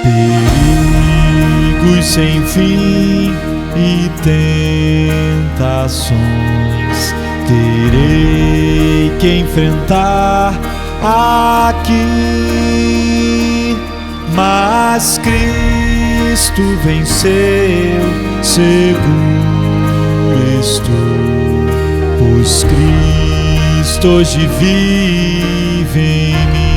perigos sem fim e tentações terei que enfrentar aqui, mas Cristo venceu, seguro estou, pois Cristo hoje vive em mim.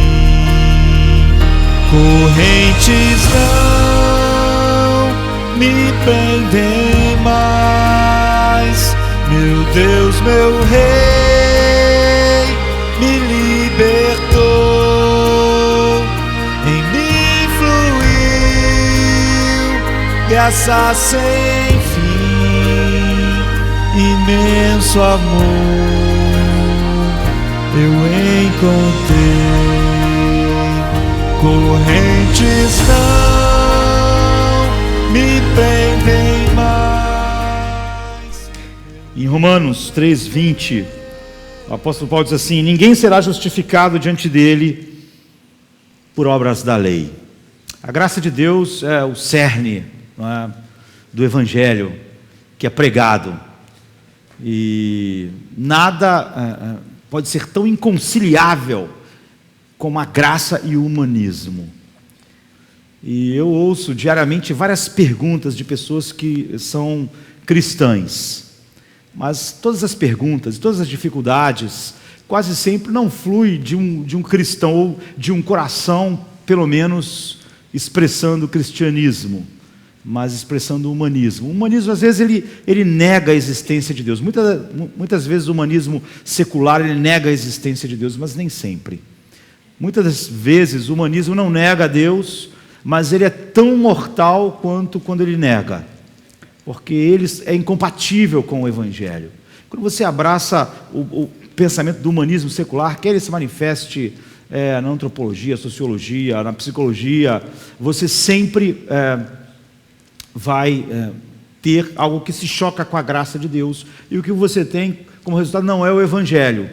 Correntes não me prendem mais, meu Deus, meu Rei, me libertou, em mim fluiu graça sem fim, imenso amor eu encontrei. Correntes não me prendem mais. Em Romanos 3:20, o apóstolo Paulo diz assim: ninguém será justificado diante dele por obras da lei. A graça de Deus é o cerne, não é, do evangelho que é pregado, e nada pode ser tão inconciliável como a graça e o humanismo. E eu ouço diariamente várias perguntas de pessoas que são cristãs, mas todas as perguntas, todas as dificuldades, quase sempre não flui de um cristão ou de um coração, pelo menos, expressando o cristianismo, mas expressando o humanismo. O humanismo, às vezes, ele nega a existência de Deus. Muitas vezes o humanismo secular, ele nega a existência de Deus, mas nem sempre. Muitas das vezes o humanismo não nega a Deus, mas ele é tão mortal quanto quando ele nega, porque ele é incompatível com o Evangelho. Quando você abraça o pensamento do humanismo secular, quer ele se manifeste na antropologia, sociologia, na psicologia, você sempre vai ter algo que se choca com a graça de Deus, e o que você tem como resultado não é o Evangelho,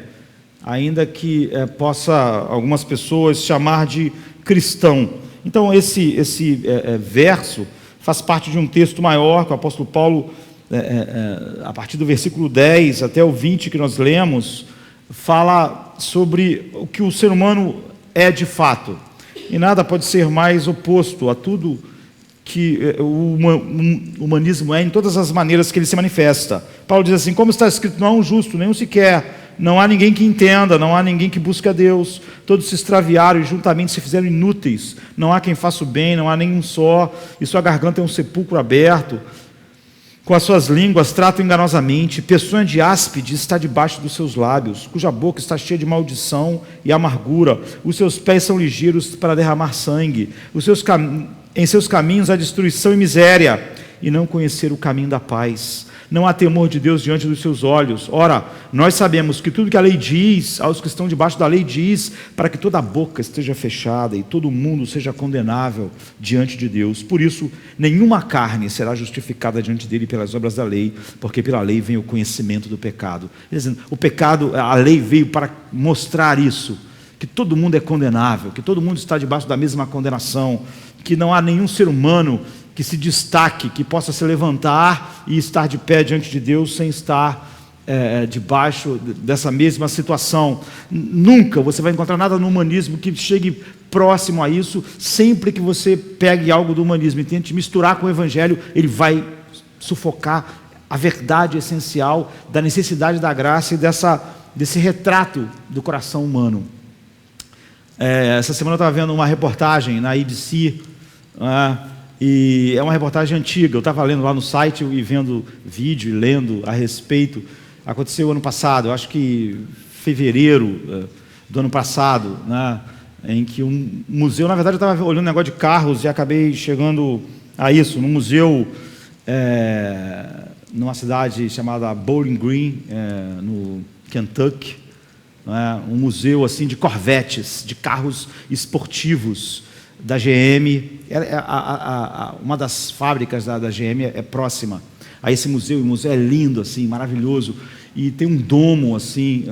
ainda que possa algumas pessoas chamar de cristão. Então esse verso faz parte de um texto maior que o apóstolo Paulo, a partir do versículo 10 até o 20 que nós lemos, fala sobre o que o ser humano é de fato, e nada pode ser mais oposto a tudo que o humanismo é, em todas as maneiras que ele se manifesta. Paulo diz assim: como está escrito, não há um justo, nenhum sequer, não há ninguém que entenda, não há ninguém que busque a Deus, todos se extraviaram e juntamente se fizeram inúteis, não há quem faça o bem, não há nenhum só, e sua garganta é um sepulcro aberto, com as suas línguas tratam enganosamente, peçonha de áspide está debaixo dos seus lábios, cuja boca está cheia de maldição e amargura, os seus pés são ligeiros para derramar sangue, em seus caminhos há destruição e miséria, e não conhecer o caminho da paz. Não há temor de Deus diante dos seus olhos. Ora, nós sabemos que tudo que a lei diz, aos que estão debaixo da lei diz, para que toda a boca esteja fechada e todo mundo seja condenável diante de Deus. Por isso, nenhuma carne será justificada diante dele pelas obras da lei, porque pela lei vem o conhecimento do pecado. Dizendo, o pecado, a lei veio para mostrar isso, que todo mundo é condenável, que todo mundo está debaixo da mesma condenação, que não há nenhum ser humano que se destaque, que possa se levantar e estar de pé diante de Deus sem estar debaixo dessa mesma situação. Nunca você vai encontrar nada no humanismo que chegue próximo a isso. Sempre que você pegue algo do humanismo e tente misturar com o Evangelho, ele vai sufocar a verdade essencial da necessidade da graça e desse retrato do coração humano. Essa semana eu estava vendo uma reportagem na ABC, e é uma reportagem antiga. Eu estava lendo lá no site e vendo vídeo e lendo a respeito. Aconteceu ano passado, eu acho que fevereiro do ano passado, né, em que um museu, na verdade eu estava olhando um negócio de carros e acabei chegando a isso, num museu numa cidade chamada Bowling Green, no Kentucky, né, um museu assim de Corvettes, de carros esportivos da GM. Uma das fábricas da GM é próxima a esse museu. O museu é lindo, assim, maravilhoso, e tem um domo assim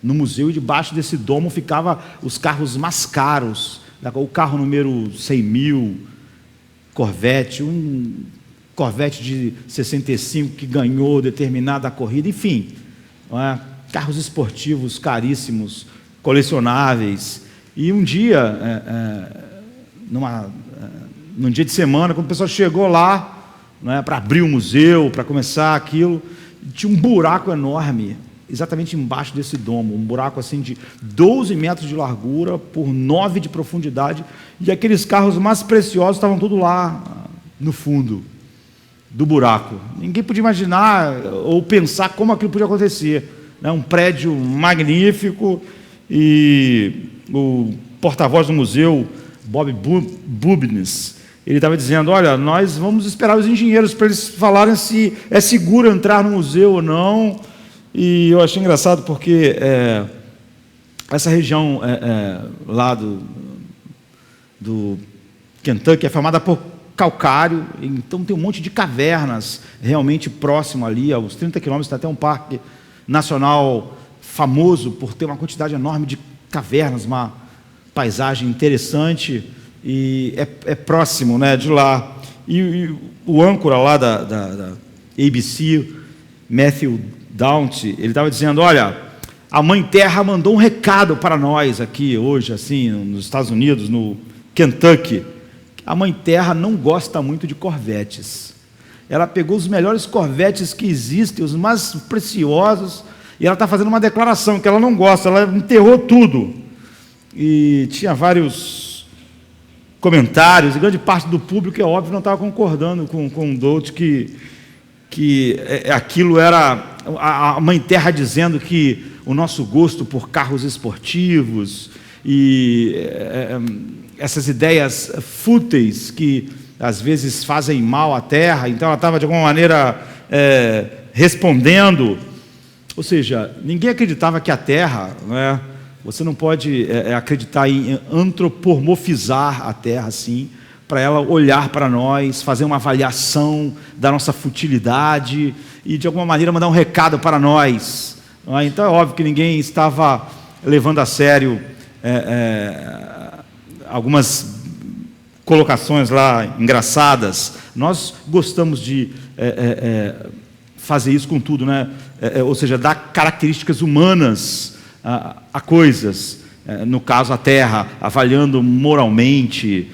no museu, e debaixo desse domo ficava os carros mais caros, o carro número 100 mil, Corvette, um Corvette de 65 que ganhou determinada corrida, enfim, não é? Carros esportivos caríssimos, colecionáveis. E um dia, num dia de semana, quando o pessoal chegou lá, não é, para abrir o museu, para começar aquilo, tinha um buraco enorme, exatamente embaixo desse domo, um buraco assim de 12 metros de largura por 9 de profundidade, e aqueles carros mais preciosos estavam tudo lá no fundo do buraco. Ninguém podia imaginar ou pensar como aquilo podia acontecer, né? Um prédio magnífico, e o porta-voz do museu, Bob Bubnes, ele estava dizendo: olha, nós vamos esperar os engenheiros para eles falarem se é seguro entrar no museu ou não. E eu achei engraçado porque essa região lá do Kentucky é formada por calcário, então tem um monte de cavernas realmente próximo ali, aos 30 quilômetros, está até um parque nacional famoso por ter uma quantidade enorme de cavernas, uma paisagem interessante, e é próximo, né, de lá. E o âncora lá da ABC, Matthew Daunt, ele estava dizendo: olha, a Mãe Terra mandou um recado para nós aqui hoje, assim, nos Estados Unidos, no Kentucky. A Mãe Terra não gosta muito de Corvettes. Ela pegou os melhores Corvettes que existem, os mais preciosos, e ela está fazendo uma declaração que ela não gosta, ela enterrou tudo. E tinha vários comentários, e grande parte do público, é óbvio, não estava concordando com o Daunt, que aquilo era a Mãe Terra dizendo que o nosso gosto por carros esportivos e essas ideias fúteis que às vezes fazem mal à Terra, então ela estava de alguma maneira respondendo. Ou seja, ninguém acreditava que a Terra, não é? Você não pode acreditar em antropomorfizar a Terra assim, para ela olhar para nós, fazer uma avaliação da nossa futilidade e de alguma maneira mandar um recado para nós. Não é? Então é óbvio que ninguém estava levando a sério algumas colocações lá engraçadas. Nós gostamos de fazer isso com tudo, né? Ou seja, dar características humanas a coisas, no caso a Terra, avaliando moralmente,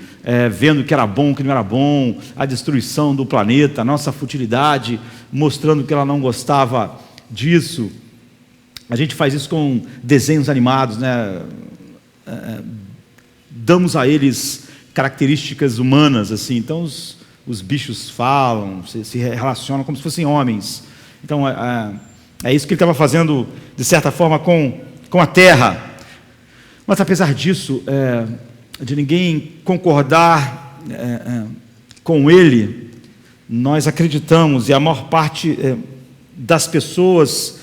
vendo o que era bom, o que não era bom, a destruição do planeta, a nossa futilidade, mostrando que ela não gostava disso. A gente faz isso com desenhos animados, né? Damos a eles características humanas, assim. Então os bichos falam, se relacionam como se fossem homens. Então é isso que ele estava fazendo, de certa forma, com a Terra. Mas apesar disso, de ninguém concordar com ele, nós acreditamos, e a maior parte das pessoas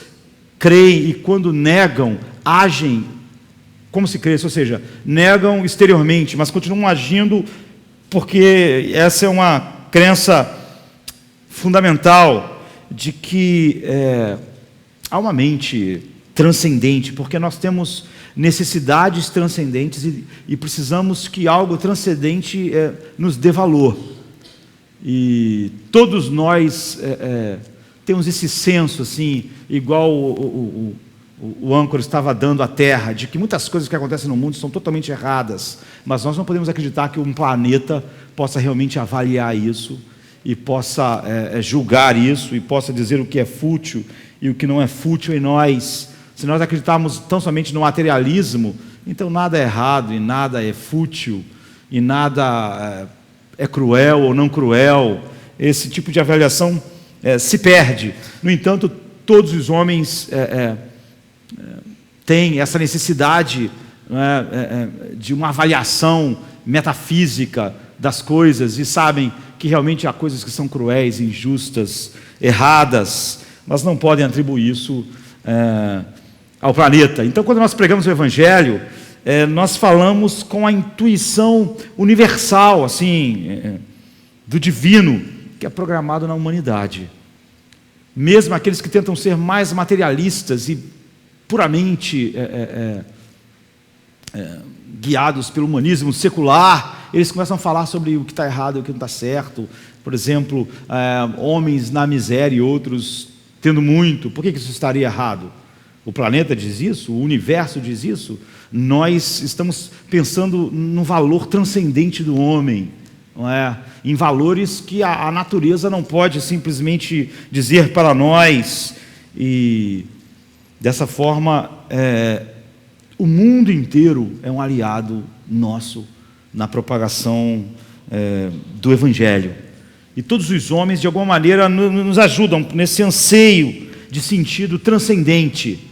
creem, e quando negam, agem como se cresce, ou seja, negam exteriormente, mas continuam agindo, porque essa é uma crença fundamental de que há uma mente transcendente, porque nós temos necessidades transcendentes e precisamos que algo transcendente nos dê valor. E todos nós temos esse senso, assim, igual o âncora estava dando à Terra, de que muitas coisas que acontecem no mundo são totalmente erradas, mas nós não podemos acreditar que um planeta possa realmente avaliar isso e possa julgar isso e possa dizer o que é fútil e o que não é fútil em nós. Se nós acreditarmos tão somente no materialismo, então nada é errado e nada é fútil e nada é cruel ou não cruel. Esse tipo de avaliação se perde. No entanto, todos os homens têm essa necessidade de uma avaliação metafísica das coisas e sabem que realmente há coisas que são cruéis, injustas, erradas, mas não podem atribuir isso ao planeta. Então, quando nós pregamos o Evangelho, nós falamos com a intuição universal, assim, do divino, que é programado na humanidade. Mesmo aqueles que tentam ser mais materialistas e puramente guiados pelo humanismo secular, eles começam a falar sobre o que está errado e o que não está certo. Por exemplo, homens na miséria e outros tendo muito. Por que isso estaria errado? O planeta diz isso? O universo diz isso? Nós estamos pensando no valor transcendente do homem, não é? Em valores que a natureza não pode simplesmente dizer para nós. E dessa forma, o mundo inteiro é um aliado nosso na propagação do Evangelho. E todos os homens, de alguma maneira, nos ajudam nesse anseio de sentido transcendente.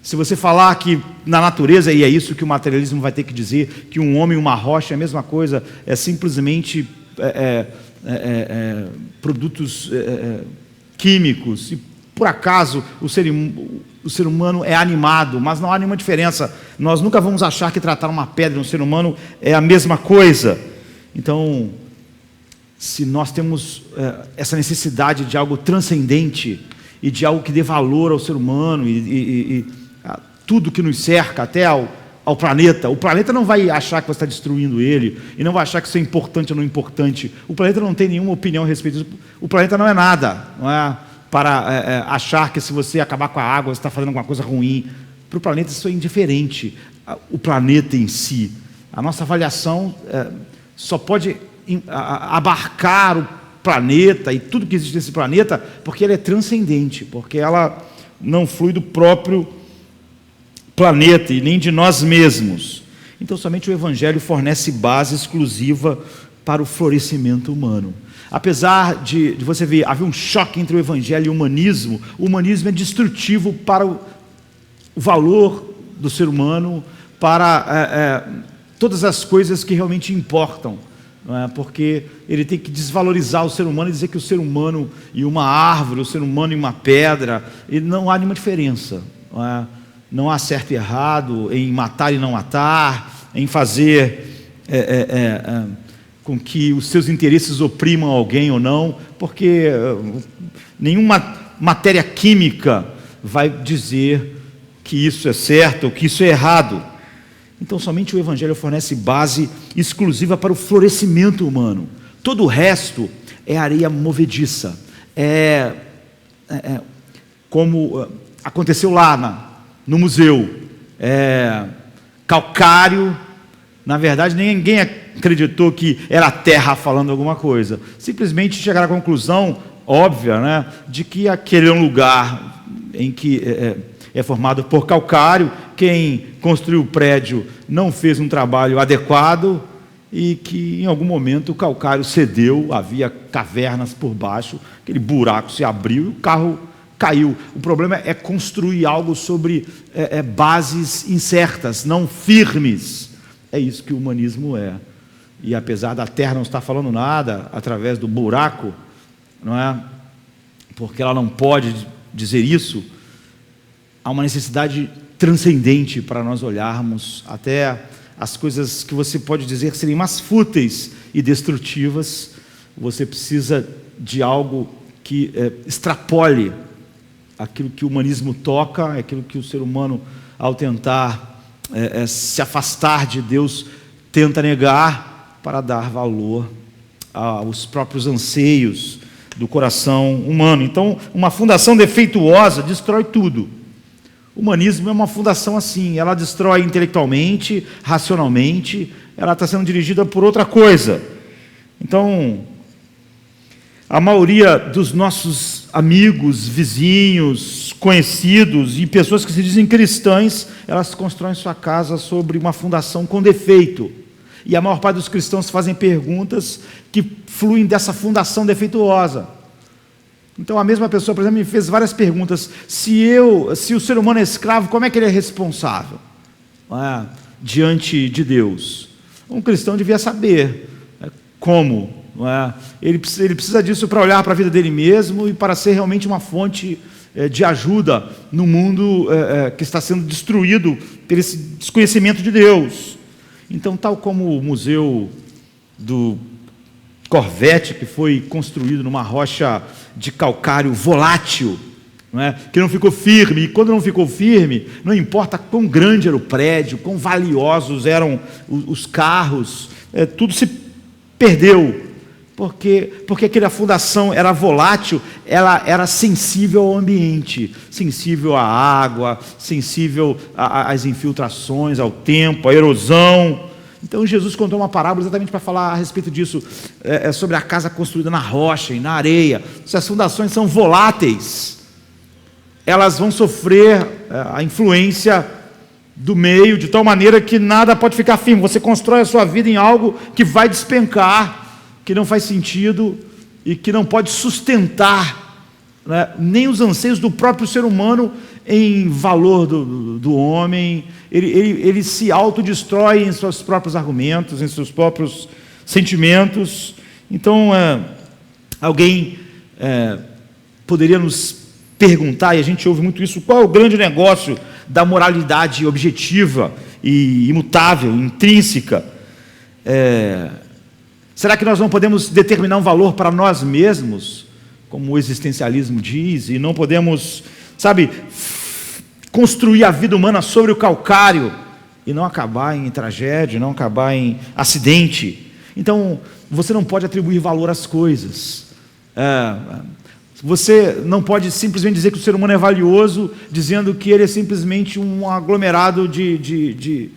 Se você falar que na natureza, e é isso que o materialismo vai ter que dizer, que um homem e uma rocha é a mesma coisa, é simplesmente produtos químicos, e por acaso o ser humano é animado, mas não há nenhuma diferença. Nós nunca vamos achar que tratar uma pedra e um ser humano é a mesma coisa. Então, se nós temos essa necessidade de algo transcendente e de algo que dê valor ao ser humano e tudo que nos cerca, até ao planeta. O planeta não vai achar que você está destruindo ele, e não vai achar que isso é importante ou não importante. O planeta não tem nenhuma opinião a respeito disso. O planeta não é nada, não é para achar que se você acabar com a água, você está fazendo alguma coisa ruim. Para o planeta isso é indiferente. O planeta em si, a nossa avaliação só pode abarcar o planeta e tudo que existe nesse planeta, porque ele é transcendente, porque ela não flui do próprio planeta e nem de nós mesmos. Então somente o Evangelho fornece base exclusiva para o florescimento humano. Apesar de você ver, havia um choque entre o Evangelho e o humanismo é destrutivo para o valor do ser humano, para todas as coisas que realmente importam, não é? Porque ele tem que desvalorizar o ser humano e dizer que o ser humano e uma árvore, o ser humano e uma pedra, e não há nenhuma diferença, não é? Não há certo e errado em matar e não matar, em fazer com que os seus interesses oprimam alguém ou não, porque nenhuma matéria química vai dizer que isso é certo ou que isso é errado. Então somente o Evangelho fornece base exclusiva para o florescimento humano. Todo o resto é areia movediça, como aconteceu lá no museu, calcário. Na verdade ninguém acreditou que era a terra falando alguma coisa, simplesmente chegaram à conclusão óbvia, né, de que aquele é um lugar em que é formado por calcário. Quem construiu o prédio não fez um trabalho adequado e que em algum momento o calcário cedeu, havia cavernas por baixo, aquele buraco se abriu e o carro caiu. O problema é construir algo sobre bases incertas, não firmes. É isso que o humanismo é. E apesar da terra não estar falando nada através do buraco, não é? Porque ela não pode dizer isso, há uma necessidade transcendente para nós olharmos até as coisas que você pode dizer serem mais fúteis e destrutivas. Você precisa de algo que extrapole aquilo que o humanismo toca, aquilo que o ser humano, ao tentar se afastar de Deus, tenta negar, para dar valor aos próprios anseios do coração humano. Então, uma fundação defeituosa destrói tudo. O humanismo é uma fundação assim, ela destrói intelectualmente, racionalmente, ela está sendo dirigida por outra coisa. Então, a maioria dos nossos amigos, vizinhos, conhecidos e pessoas que se dizem cristãs, elas constroem sua casa sobre uma fundação com defeito. E a maior parte dos cristãos fazem perguntas que fluem dessa fundação defeituosa. Então a mesma pessoa, por exemplo, me fez várias perguntas. Se o ser humano é escravo, como é que ele é responsável diante de Deus? Um cristão devia saber como. Ele precisa disso para olhar para a vida dele mesmo e para ser realmente uma fonte de ajuda no mundo que está sendo destruído por esse desconhecimento de Deus. Então, tal como o museu do Corvette, que foi construído numa rocha de calcário volátil, não é? Que não ficou firme, e quando não ficou firme, não importa quão grande era o prédio, quão valiosos eram os carros, tudo se perdeu, porque aquela fundação era volátil, ela era sensível ao ambiente, sensível à água, sensível às infiltrações, ao tempo, à erosão. Então Jesus contou uma parábola exatamente para falar a respeito disso, sobre a casa construída na rocha e na areia. Se as fundações são voláteis, elas vão sofrer a influência do meio, de tal maneira que nada pode ficar firme. Você constrói a sua vida em algo que vai despencar, que não faz sentido e que não pode sustentar, né, nem os anseios do próprio ser humano em valor do homem. Ele se autodestrói em seus próprios argumentos, em seus próprios sentimentos. Então, alguém poderia nos perguntar, e a gente ouve muito isso, qual é o grande negócio da moralidade objetiva e imutável, intrínseca? Será que nós não podemos determinar um valor para nós mesmos, como o existencialismo diz, e não podemos, construir a vida humana sobre o calcário e não acabar em tragédia, não acabar em acidente? Então, você não pode atribuir valor às coisas. Você não pode simplesmente dizer que o ser humano é valioso, dizendo que ele é simplesmente um aglomerado de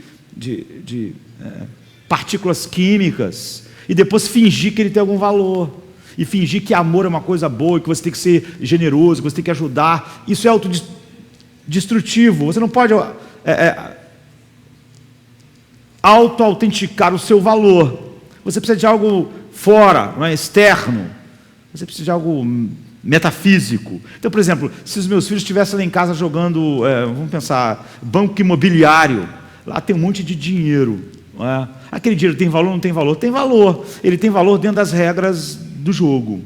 partículas químicas, e depois fingir que ele tem algum valor, e fingir que amor é uma coisa boa, que você tem que ser generoso, que você tem que ajudar. Isso é autodestrutivo. Você não pode auto-autenticar o seu valor. Você precisa de algo fora, não é? Externo. Você precisa de algo metafísico. Então, por exemplo, se os meus filhos estivessem lá em casa jogando, vamos pensar, banco imobiliário, lá tem um monte de dinheiro, não é? Aquele dinheiro tem valor ou não tem valor? Tem valor. Ele tem valor dentro das regras do jogo.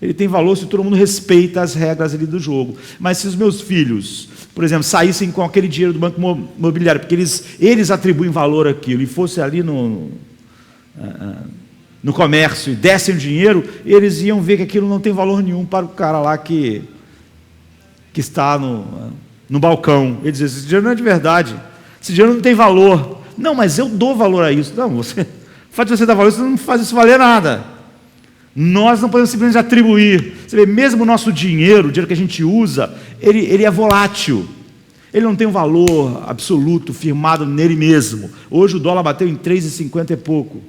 Ele tem valor se todo mundo respeita as regras ali do jogo. Mas se os meus filhos, por exemplo, saíssem com aquele dinheiro do banco imobiliário, porque eles atribuem valor àquilo, e fosse ali no comércio e dessem o dinheiro, eles iam ver que aquilo não tem valor nenhum para o cara lá que está no balcão. Ele diz: esse dinheiro não é de verdade, esse dinheiro não tem valor. Não, mas eu dou valor a isso. Não, o fato de você dar valor, você não faz isso valer nada. Nós não podemos simplesmente atribuir. Você vê, mesmo o nosso dinheiro, o dinheiro que a gente usa, ele é volátil. Ele não tem um valor absoluto, firmado nele mesmo. Hoje o dólar bateu em 3,50 e pouco.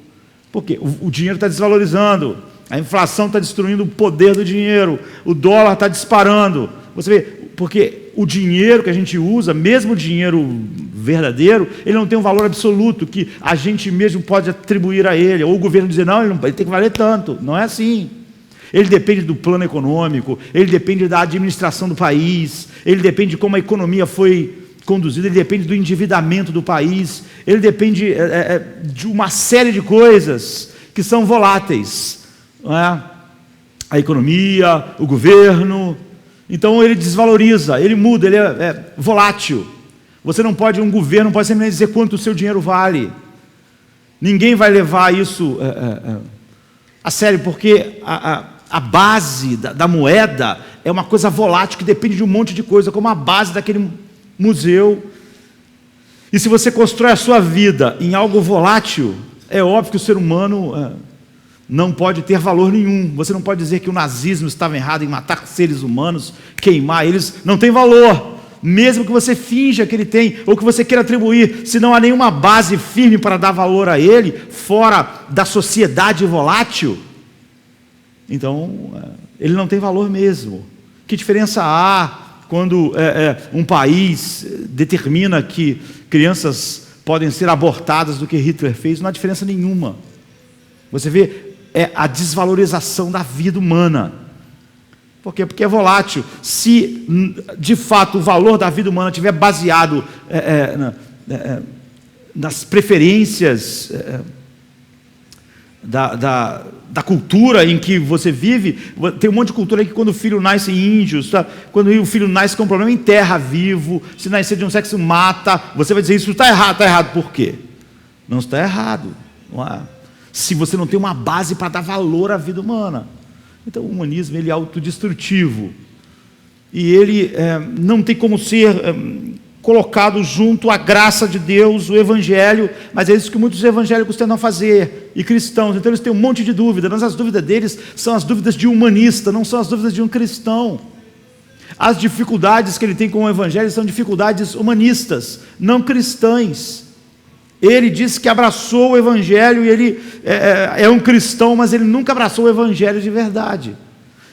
Por quê? O dinheiro está desvalorizando. A inflação está destruindo o poder do dinheiro. O dólar está disparando. Você vê, porque o dinheiro que a gente usa, mesmo o dinheiro verdadeiro, ele não tem um valor absoluto que a gente mesmo pode atribuir a ele. Ou o governo dizer, não, ele tem que valer tanto. Não é assim. Ele depende do plano econômico, ele depende da administração do país, ele depende de como a economia foi conduzida, ele depende do endividamento do país, ele depende de uma série de coisas que são voláteis, não é? A economia, o governo. Então ele desvaloriza, ele muda, ele é volátil. Você não pode, um governo não pode simplesmente dizer quanto o seu dinheiro vale. Ninguém vai levar isso a sério, porque a base da moeda é uma coisa volátil que depende de um monte de coisa, como a base daquele museu. E se você constrói a sua vida em algo volátil, é óbvio que o ser humano não pode ter valor nenhum. Você não pode dizer que o nazismo estava errado em matar seres humanos, queimar eles, não tem valor. Mesmo que você finja que ele tem, ou que você queira atribuir, se não há nenhuma base firme para dar valor a ele, fora da sociedade volátil, então ele não tem valor mesmo. Que diferença há quando um país determina que crianças podem ser abortadas do que Hitler fez? Não há diferença nenhuma. Você vê, a desvalorização da vida humana. Por quê? Porque é volátil. Se de fato o valor da vida humana estiver baseado nas preferências da cultura em que você vive, tem um monte de cultura aí que quando o filho nasce índios, quando o filho nasce com um problema, enterra vivo, se nascer de um sexo mata, você vai dizer isso está errado, por quê? Não está errado, não é? Se você não tem uma base para dar valor à vida humana. Então o humanismo ele é autodestrutivo. e ele não tem como ser colocado junto à graça de Deus, o Evangelho, mas é isso que muitos evangélicos tentam fazer, e cristãos. Então eles têm um monte de dúvida, mas as dúvidas deles são as dúvidas de um humanista, não são as dúvidas de um cristão. As dificuldades que ele tem com o Evangelho são dificuldades humanistas, não cristãs. Ele disse que abraçou o Evangelho, e ele é um cristão, mas ele nunca abraçou o Evangelho de verdade.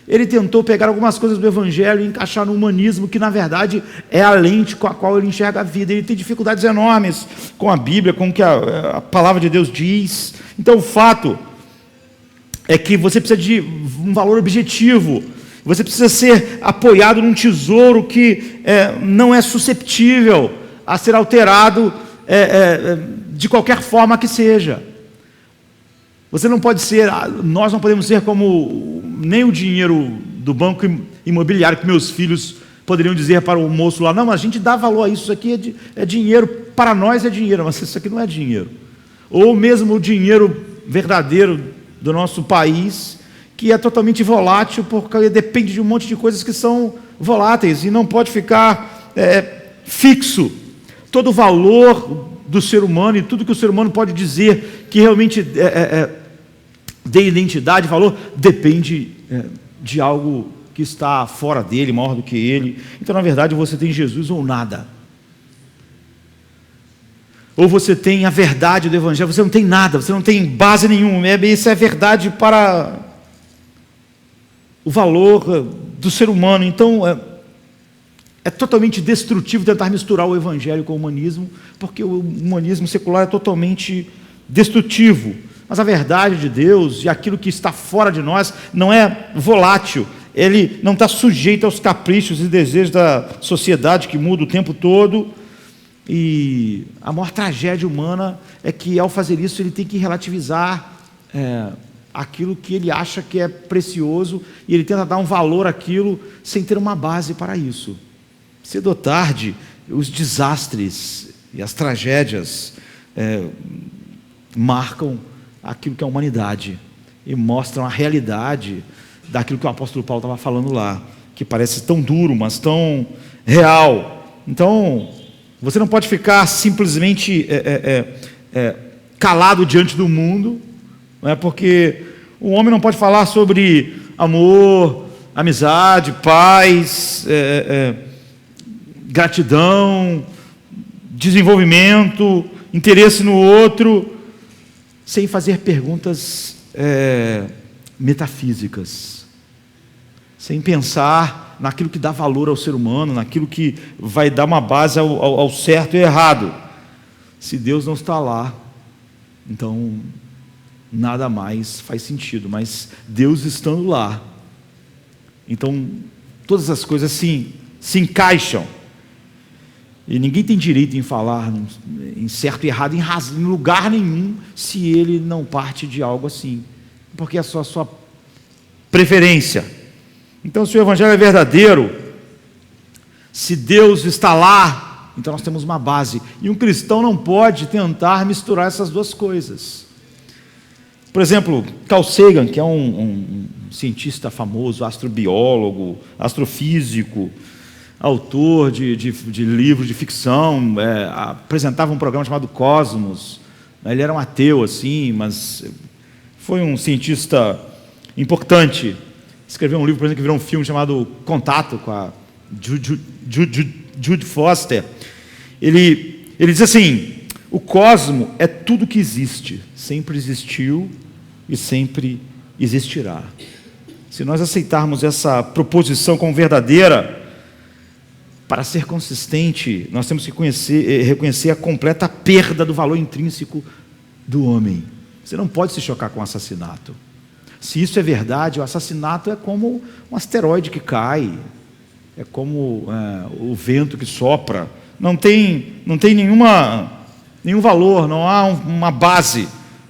Ele tentou pegar algumas coisas do Evangelho e encaixar no humanismo, que na verdade é a lente com a qual ele enxerga a vida. Ele tem dificuldades enormes com a Bíblia, com o que a palavra de Deus diz. Então o fato é que você precisa de um valor objetivo, você precisa ser apoiado num tesouro que não é susceptível a ser alterado de qualquer forma que seja. Você não pode ser, nós não podemos ser como nem o dinheiro do banco imobiliário, que meus filhos poderiam dizer para o moço lá: não, mas a gente dá valor a isso, isso aqui é dinheiro, para nós é dinheiro, mas isso aqui não é dinheiro. Ou mesmo o dinheiro verdadeiro do nosso país, que é totalmente volátil, porque depende de um monte de coisas que são voláteis, e não pode ficar fixo. Todo o valor do ser humano, e tudo que o ser humano pode dizer que realmente dê identidade, valor, depende de algo que está fora dele, maior do que ele. Então, na verdade, você tem Jesus ou nada. Ou você tem a verdade do Evangelho, você não tem nada, você não tem base nenhuma. Isso é verdade para o valor do ser humano. Então, é totalmente destrutivo tentar misturar o Evangelho com o humanismo, porque o humanismo secular é totalmente destrutivo. Mas a verdade de Deus e aquilo que está fora de nós não é volátil, ele não está sujeito aos caprichos e desejos da sociedade que muda o tempo todo. E a maior tragédia humana é que, ao fazer isso, ele tem que relativizar aquilo que ele acha que é precioso, e ele tenta dar um valor àquilo sem ter uma base para isso. Cedo ou tarde, os desastres e as tragédias marcam aquilo que é a humanidade e mostram a realidade daquilo que o apóstolo Paulo estava falando lá, que parece tão duro, mas tão real. Então, você não pode ficar simplesmente calado diante do mundo, não é? Porque o homem não pode falar sobre amor, amizade, paz, gratidão, desenvolvimento, interesse no outro, sem fazer perguntas metafísicas, sem pensar naquilo que dá valor ao ser humano, naquilo que vai dar uma base ao certo e errado. Se Deus não está lá, então nada mais faz sentido. Mas Deus estando lá, então todas as coisas se encaixam. E ninguém tem direito em falar em certo e errado em lugar nenhum, se ele não parte de algo assim, porque é só a sua preferência. Então, se o Evangelho é verdadeiro, se Deus está lá, então nós temos uma base. E um cristão não pode tentar misturar essas duas coisas. Por exemplo, Carl Sagan, que é um cientista famoso, astrobiólogo, astrofísico, autor de livros de ficção, apresentava um programa chamado Cosmos. Ele era um ateu, assim, mas foi um cientista importante. Escreveu um livro, por exemplo, que virou um filme chamado Contato, com a Jude Foster. Ele diz assim: o cosmo é tudo que existe, sempre existiu e sempre existirá. Se nós aceitarmos essa proposição como verdadeira, para ser consistente, nós temos que reconhecer a completa perda do valor intrínseco do homem. Você não pode se chocar com o assassinato. Se isso é verdade, o assassinato é como um asteroide que cai, é como o vento que sopra. Não tem nenhum valor, não há uma base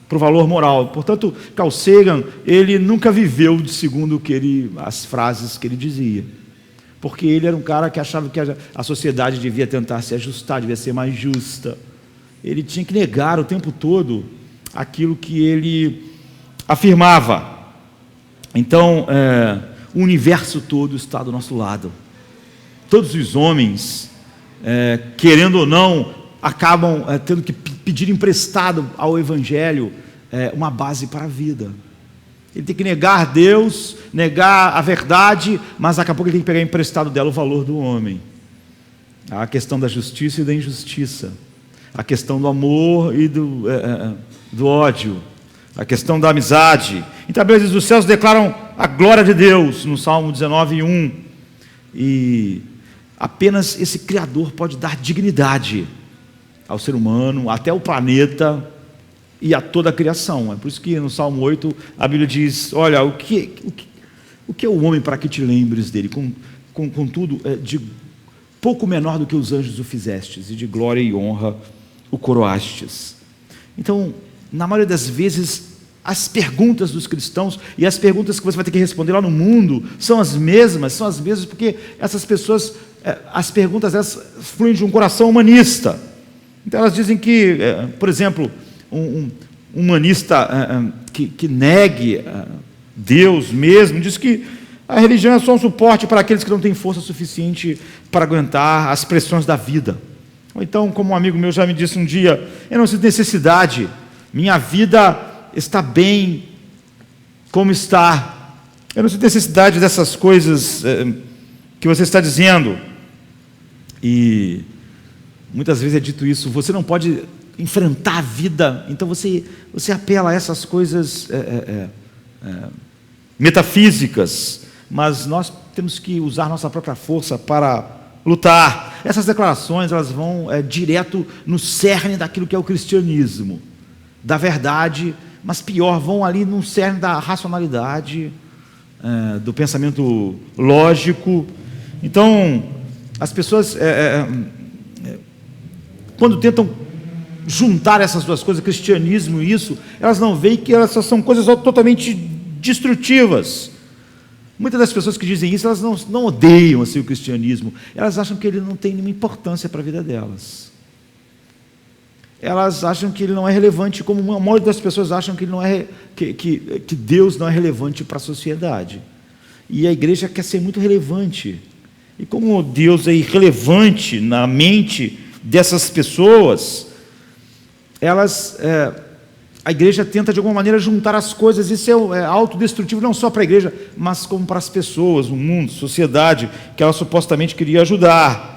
para o valor moral. Portanto, Carl Sagan, ele nunca viveu segundo as frases que ele dizia. Porque ele era um cara que achava que a sociedade devia tentar se ajustar, devia ser mais justa. Ele tinha que negar o tempo todo aquilo que ele afirmava. Então, o universo todo está do nosso lado. todos os homens, querendo ou não, acabam tendo que pedir emprestado ao Evangelho uma base para a vida. Ele tem que negar Deus, negar a verdade, mas daqui a pouco ele tem que pegar emprestado dela o valor do homem. A questão da justiça e da injustiça, a questão do amor e do ódio, a questão da amizade. Então a Bíblia diz: os céus declaram a glória de Deus, no Salmo 19:1, e apenas esse Criador pode dar dignidade ao ser humano, até o planeta e a toda a criação. É por isso que no Salmo 8 a Bíblia diz: olha, o que é o homem para que te lembres dele? Contudo, de pouco menor do que os anjos o fizestes, e de glória e honra o coroastes. Então, na maioria das vezes, as perguntas dos cristãos e as perguntas que você vai ter que responder lá no mundo são as mesmas porque essas pessoas, as perguntas elas fluem de um coração humanista. Então elas dizem que, por exemplo, um humanista que negue Deus mesmo, diz que a religião é só um suporte para aqueles que não têm força suficiente para aguentar as pressões da vida. Ou então, como um amigo meu já me disse um dia: eu não sinto necessidade, minha vida está bem como está, eu não sinto necessidade dessas coisas que você está dizendo. E muitas vezes é dito isso: você não pode enfrentar a vida, então você apela a essas coisas metafísicas, mas nós temos que usar nossa própria força para lutar. Essas declarações elas vão direto no cerne daquilo que é o cristianismo, da verdade, mas pior, vão ali no cerne da racionalidade, do pensamento lógico. Então, as pessoas, quando tentam juntar essas duas coisas, cristianismo e isso, elas não veem que elas são coisas totalmente destrutivas. Muitas das pessoas que dizem isso, elas não odeiam assim o cristianismo, elas acham que ele não tem nenhuma importância para a vida delas. Elas acham que ele não é relevante, como a maioria das pessoas acham que ele não que Deus não é relevante para a sociedade. E a igreja quer ser muito relevante. E como Deus é irrelevante na mente dessas pessoas, a igreja tenta de alguma maneira juntar as coisas. Isso é autodestrutivo não só para a igreja, mas como para as pessoas, o mundo, a sociedade, que ela supostamente queria ajudar.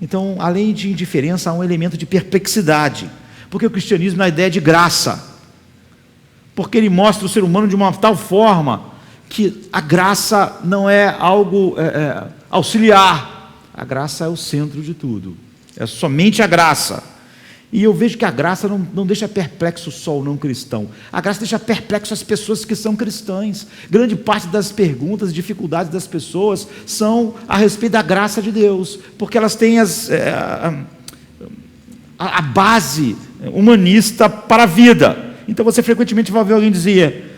Então, além de indiferença, há um elemento de perplexidade, porque o cristianismo é a ideia de graça, porque ele mostra o ser humano de uma tal forma que a graça não é algo auxiliar, a graça é o centro de tudo, é somente a graça. E eu vejo que a graça não deixa perplexo só o não cristão, a graça deixa perplexo as pessoas que são cristãs. Grande parte das perguntas, dificuldades das pessoas são a respeito da graça de Deus, porque elas têm a base humanista para a vida. Então você frequentemente vai ver alguém dizer: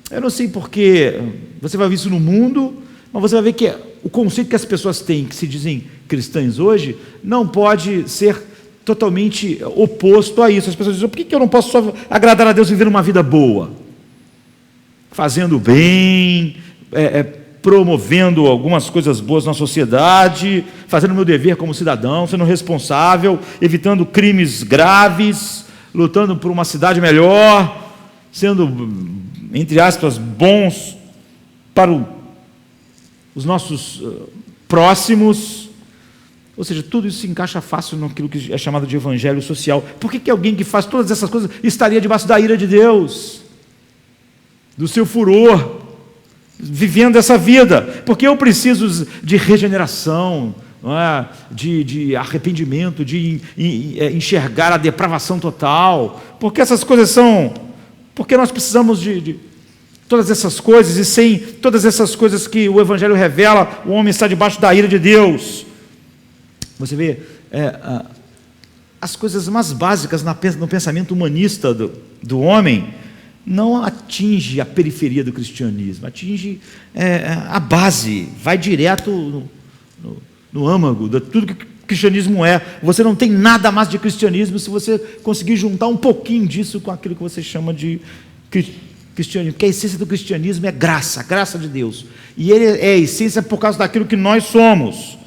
eu não sei porque você vai ver isso no mundo, mas você vai ver que o conceito que as pessoas têm, que se dizem cristãs hoje, não pode ser totalmente oposto a isso. As pessoas dizem: por que eu não posso só agradar a Deus vivendo uma vida boa, fazendo bem, promovendo algumas coisas boas na sociedade, fazendo o meu dever como cidadão, sendo responsável, evitando crimes graves, lutando por uma cidade melhor, sendo, entre aspas, bons para os nossos próximos. Ou seja, tudo isso se encaixa fácil naquilo que é chamado de evangelho social. Por que alguém que faz todas essas coisas estaria debaixo da ira de Deus, do seu furor, vivendo essa vida? Porque eu preciso de regeneração, não é? de arrependimento, de enxergar a depravação total. Porque essas coisas porque nós precisamos de todas essas coisas, e sem todas essas coisas que o evangelho revela, o homem está debaixo da ira de Deus. Você vê, as coisas mais básicas no pensamento humanista do homem não atinge a periferia do cristianismo, atinge a base, vai direto no âmago de tudo que o cristianismo é. Você não tem nada mais de cristianismo se você conseguir juntar um pouquinho disso com aquilo que você chama de Porque a essência do cristianismo é graça, a graça de Deus. E ele é a essência por causa daquilo que nós somos.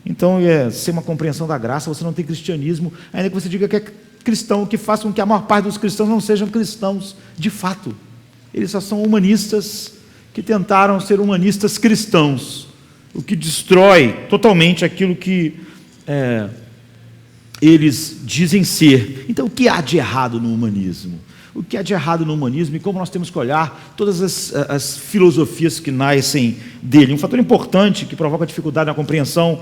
Então, sem uma compreensão da graça, você não tem cristianismo, ainda que você diga que é cristão, que faça com que a maior parte dos cristãos não sejam cristãos de fato. Eles só são humanistas que tentaram ser humanistas cristãos, o que destrói totalmente aquilo que eles dizem ser. Então, o que há de errado no humanismo? O que há de errado no humanismo e como nós temos que olhar todas as filosofias que nascem dele. Um fator importante que provoca dificuldade na compreensão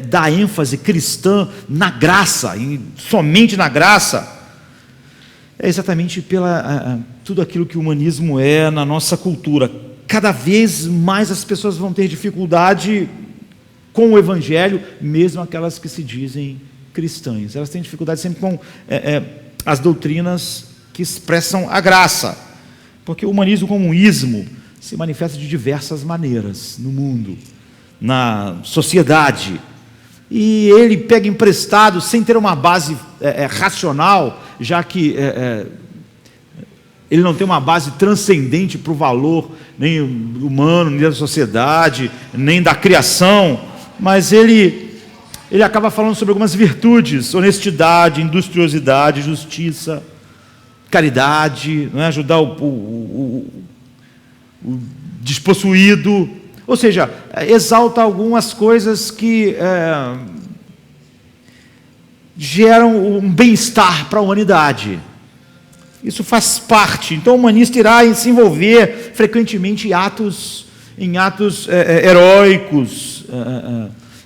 da ênfase cristã na graça, somente na graça, é exatamente tudo aquilo que o humanismo é na nossa cultura. Cada vez mais as pessoas vão ter dificuldade com o Evangelho, mesmo aquelas que se dizem cristãs. Elas têm dificuldade sempre com as doutrinas que expressam a graça, porque o humanismo como um ismo se manifesta de diversas maneiras no mundo, na sociedade, e ele pega emprestado sem ter uma base racional, já que ele não tem uma base transcendente para o valor nem humano, nem da sociedade, nem da criação, mas ele acaba falando sobre algumas virtudes: honestidade, industriosidade, justiça, caridade, não é? Ajudar o despossuído, ou seja, exalta algumas coisas que geram um bem-estar para a humanidade. Isso faz parte. Então o humanista irá se envolver frequentemente em atos heróicos,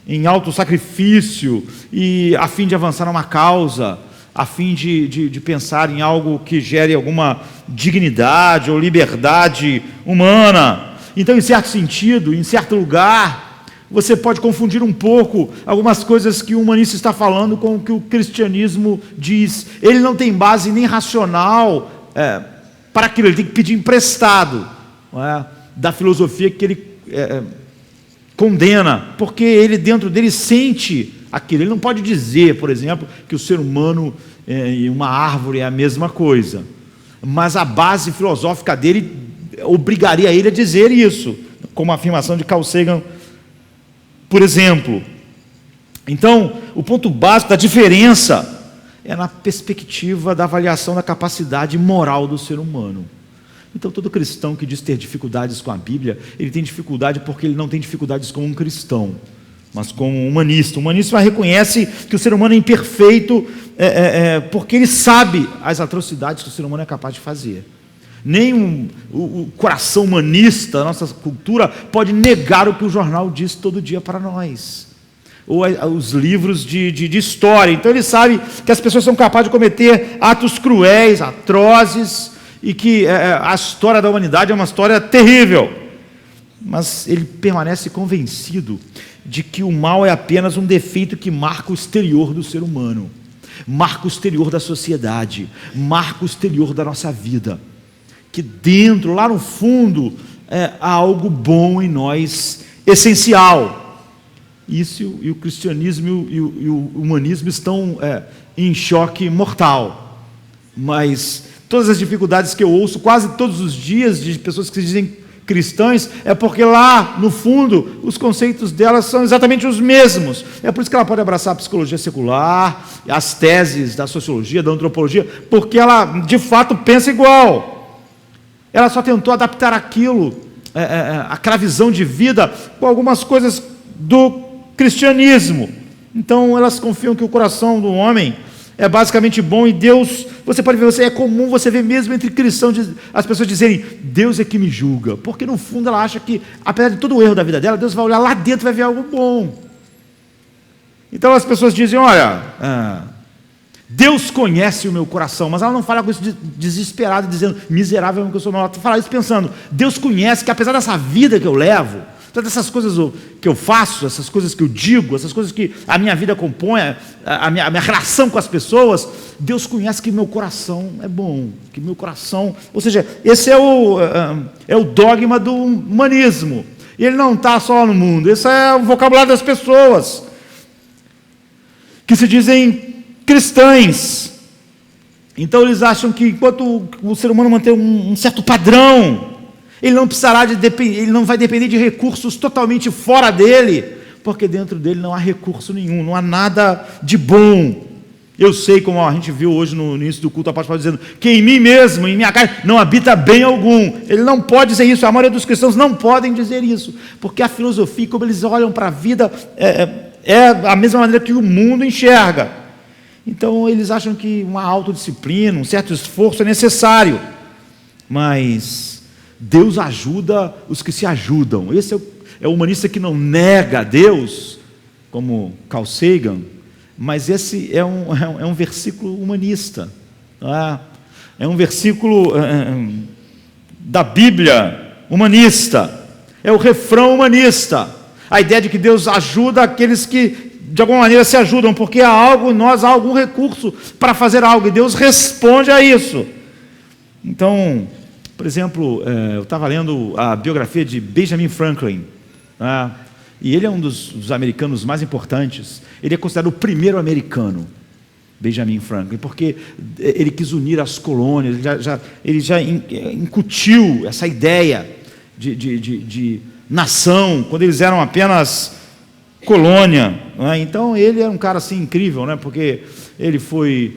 em auto-sacrifício, e a fim de avançar numa causa, a fim de pensar em algo que gere alguma dignidade ou liberdade humana. Então, em certo sentido, em certo lugar, você pode confundir um pouco algumas coisas que o humanista está falando com o que o cristianismo diz. Ele não tem base nem racional para aquilo, ele tem que pedir emprestado, não é? Da filosofia que ele condena, porque ele dentro dele sente aquilo. Ele não pode dizer, por exemplo, que o ser humano e uma árvore é a mesma coisa, mas a base filosófica dele obrigaria ele a dizer isso, como a afirmação de Carl Sagan, por exemplo. Então, o ponto básico da diferença é na perspectiva da avaliação da capacidade moral do ser humano. Então, todo cristão que diz ter dificuldades com a Bíblia, ele tem dificuldade porque ele não tem dificuldades como um cristão, mas como um humanista. O humanista reconhece que o ser humano é imperfeito porque ele sabe as atrocidades que o ser humano é capaz de fazer. Nem o coração humanista da nossa cultura pode negar o que o jornal diz todo dia para nós, ou os livros de história. Então ele sabe que as pessoas são capazes de cometer atos cruéis, atrozes, e que a história da humanidade é uma história terrível, mas ele permanece convencido de que o mal é apenas um defeito que marca o exterior do ser humano, marca o exterior da sociedade, marca o exterior da nossa vida, que dentro, lá no fundo, há algo bom em nós, essencial. Isso e o cristianismo e o humanismo estão em choque mortal. Mas todas as dificuldades que eu ouço quase todos os dias de pessoas que se dizem cristãs, é porque lá no fundo os conceitos delas são exatamente os mesmos. É por isso que ela pode abraçar a psicologia secular, as teses da sociologia, da antropologia, porque ela de fato pensa igual. Ela só tentou adaptar aquilo, aquela visão de vida, com algumas coisas do cristianismo. Então elas confiam que o coração do homem é basicamente bom, e Deus, você pode ver, é comum você ver mesmo entre cristãos as pessoas dizerem: Deus é que me julga, porque no fundo ela acha que, apesar de todo o erro da vida dela, Deus vai olhar lá dentro e vai ver algo bom. Então as pessoas dizem: olha, Deus conhece o meu coração, mas ela não fala com isso desesperado, dizendo miserável que eu sou, não. Ela fala isso pensando: Deus conhece que apesar dessa vida que eu levo, todas essas coisas que eu faço, essas coisas que eu digo, essas coisas que a minha vida compõe, a minha relação com as pessoas, Deus conhece que meu coração é bom, que meu coração... Ou seja, esse é o dogma do humanismo. E ele não está só no mundo, esse é o vocabulário das pessoas que se dizem cristãs. Então eles acham que enquanto o ser humano manter um certo padrão, ele não precisará ele não vai depender de recursos totalmente fora dele, porque dentro dele não há recurso nenhum, não há nada de bom. Eu sei, como a gente viu hoje no início do culto, o apóstolo Paulo dizendo que em mim mesmo, em minha carne, não habita bem algum. Ele não pode dizer isso, a maioria dos cristãos não podem dizer isso, porque a filosofia, como eles olham para a vida, é a mesma maneira que o mundo enxerga. Então eles acham que uma autodisciplina, um certo esforço é necessário, mas Deus ajuda os que se ajudam. Esse é o humanista que não nega a Deus, como Carl Sagan, mas esse é um versículo humanista, é um versículo da Bíblia humanista, é o refrão humanista, a ideia de que Deus ajuda aqueles que de alguma maneira se ajudam, porque há algo em nós, há algum recurso para fazer algo, e Deus responde a isso. Então, por exemplo, eu estava lendo a biografia de Benjamin Franklin, e ele é um dos americanos mais importantes. Ele é considerado o primeiro americano, Benjamin Franklin, porque ele quis unir as colônias, ele já incutiu essa ideia de nação, quando eles eram apenas colônia. Então ele é um cara assim incrível, porque ele foi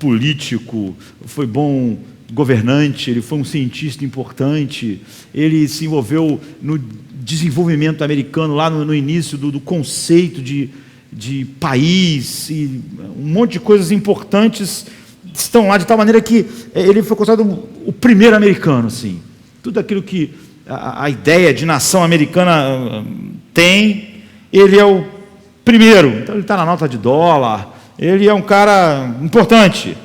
político, foi bom governante, ele foi um cientista importante, ele se envolveu no desenvolvimento americano lá no início do conceito de país, e um monte de coisas importantes estão lá, de tal maneira que ele foi considerado o primeiro americano, assim. Tudo aquilo que a ideia de nação americana tem, ele é o primeiro. Então ele está na nota de dólar, ele é um cara importante.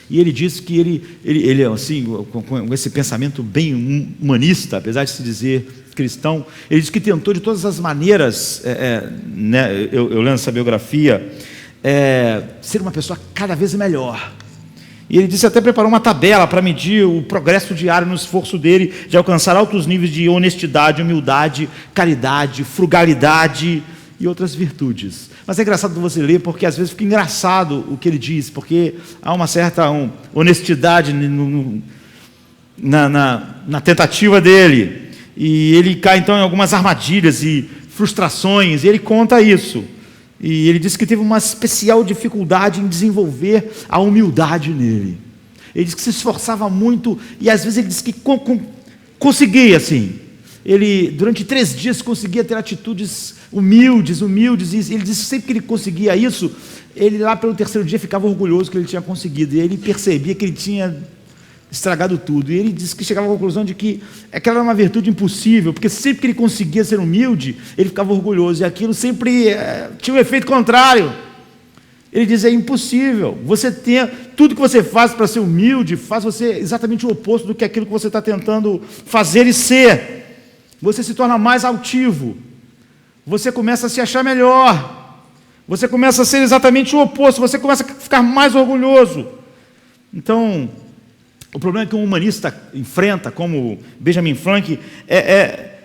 E ele disse que ele assim, com esse pensamento bem humanista, apesar de se dizer cristão, ele disse que tentou de todas as maneiras, eu lendo essa biografia, ser uma pessoa cada vez melhor. E ele disse até preparou uma tabela para medir o progresso diário no esforço dele de alcançar altos níveis de honestidade, humildade, caridade, frugalidade e outras virtudes. Mas é engraçado você ler, porque às vezes fica engraçado o que ele diz, porque há uma certa honestidade na tentativa dele, e ele cai então em algumas armadilhas e frustrações, e ele conta isso, e ele diz que teve uma especial dificuldade em desenvolver a humildade nele. Ele diz que se esforçava muito, e às vezes ele diz que conseguia assim. Ele, durante 3 dias, conseguia ter atitudes humildes, e ele disse que sempre que ele conseguia isso, ele lá pelo 3º dia ficava orgulhoso que ele tinha conseguido, e ele percebia que ele tinha estragado tudo, e ele disse que chegava à conclusão de que aquela era uma virtude impossível, porque sempre que ele conseguia ser humilde, ele ficava orgulhoso, e aquilo sempre tinha um efeito contrário. Ele diz, é impossível, tudo que você faz para ser humilde, faz você exatamente o oposto do que aquilo que você está tentando fazer e ser. Você se torna mais altivo, você começa a se achar melhor, você começa a ser exatamente o oposto, você começa a ficar mais orgulhoso. Então, o problema que um humanista enfrenta, como Benjamin Franklin,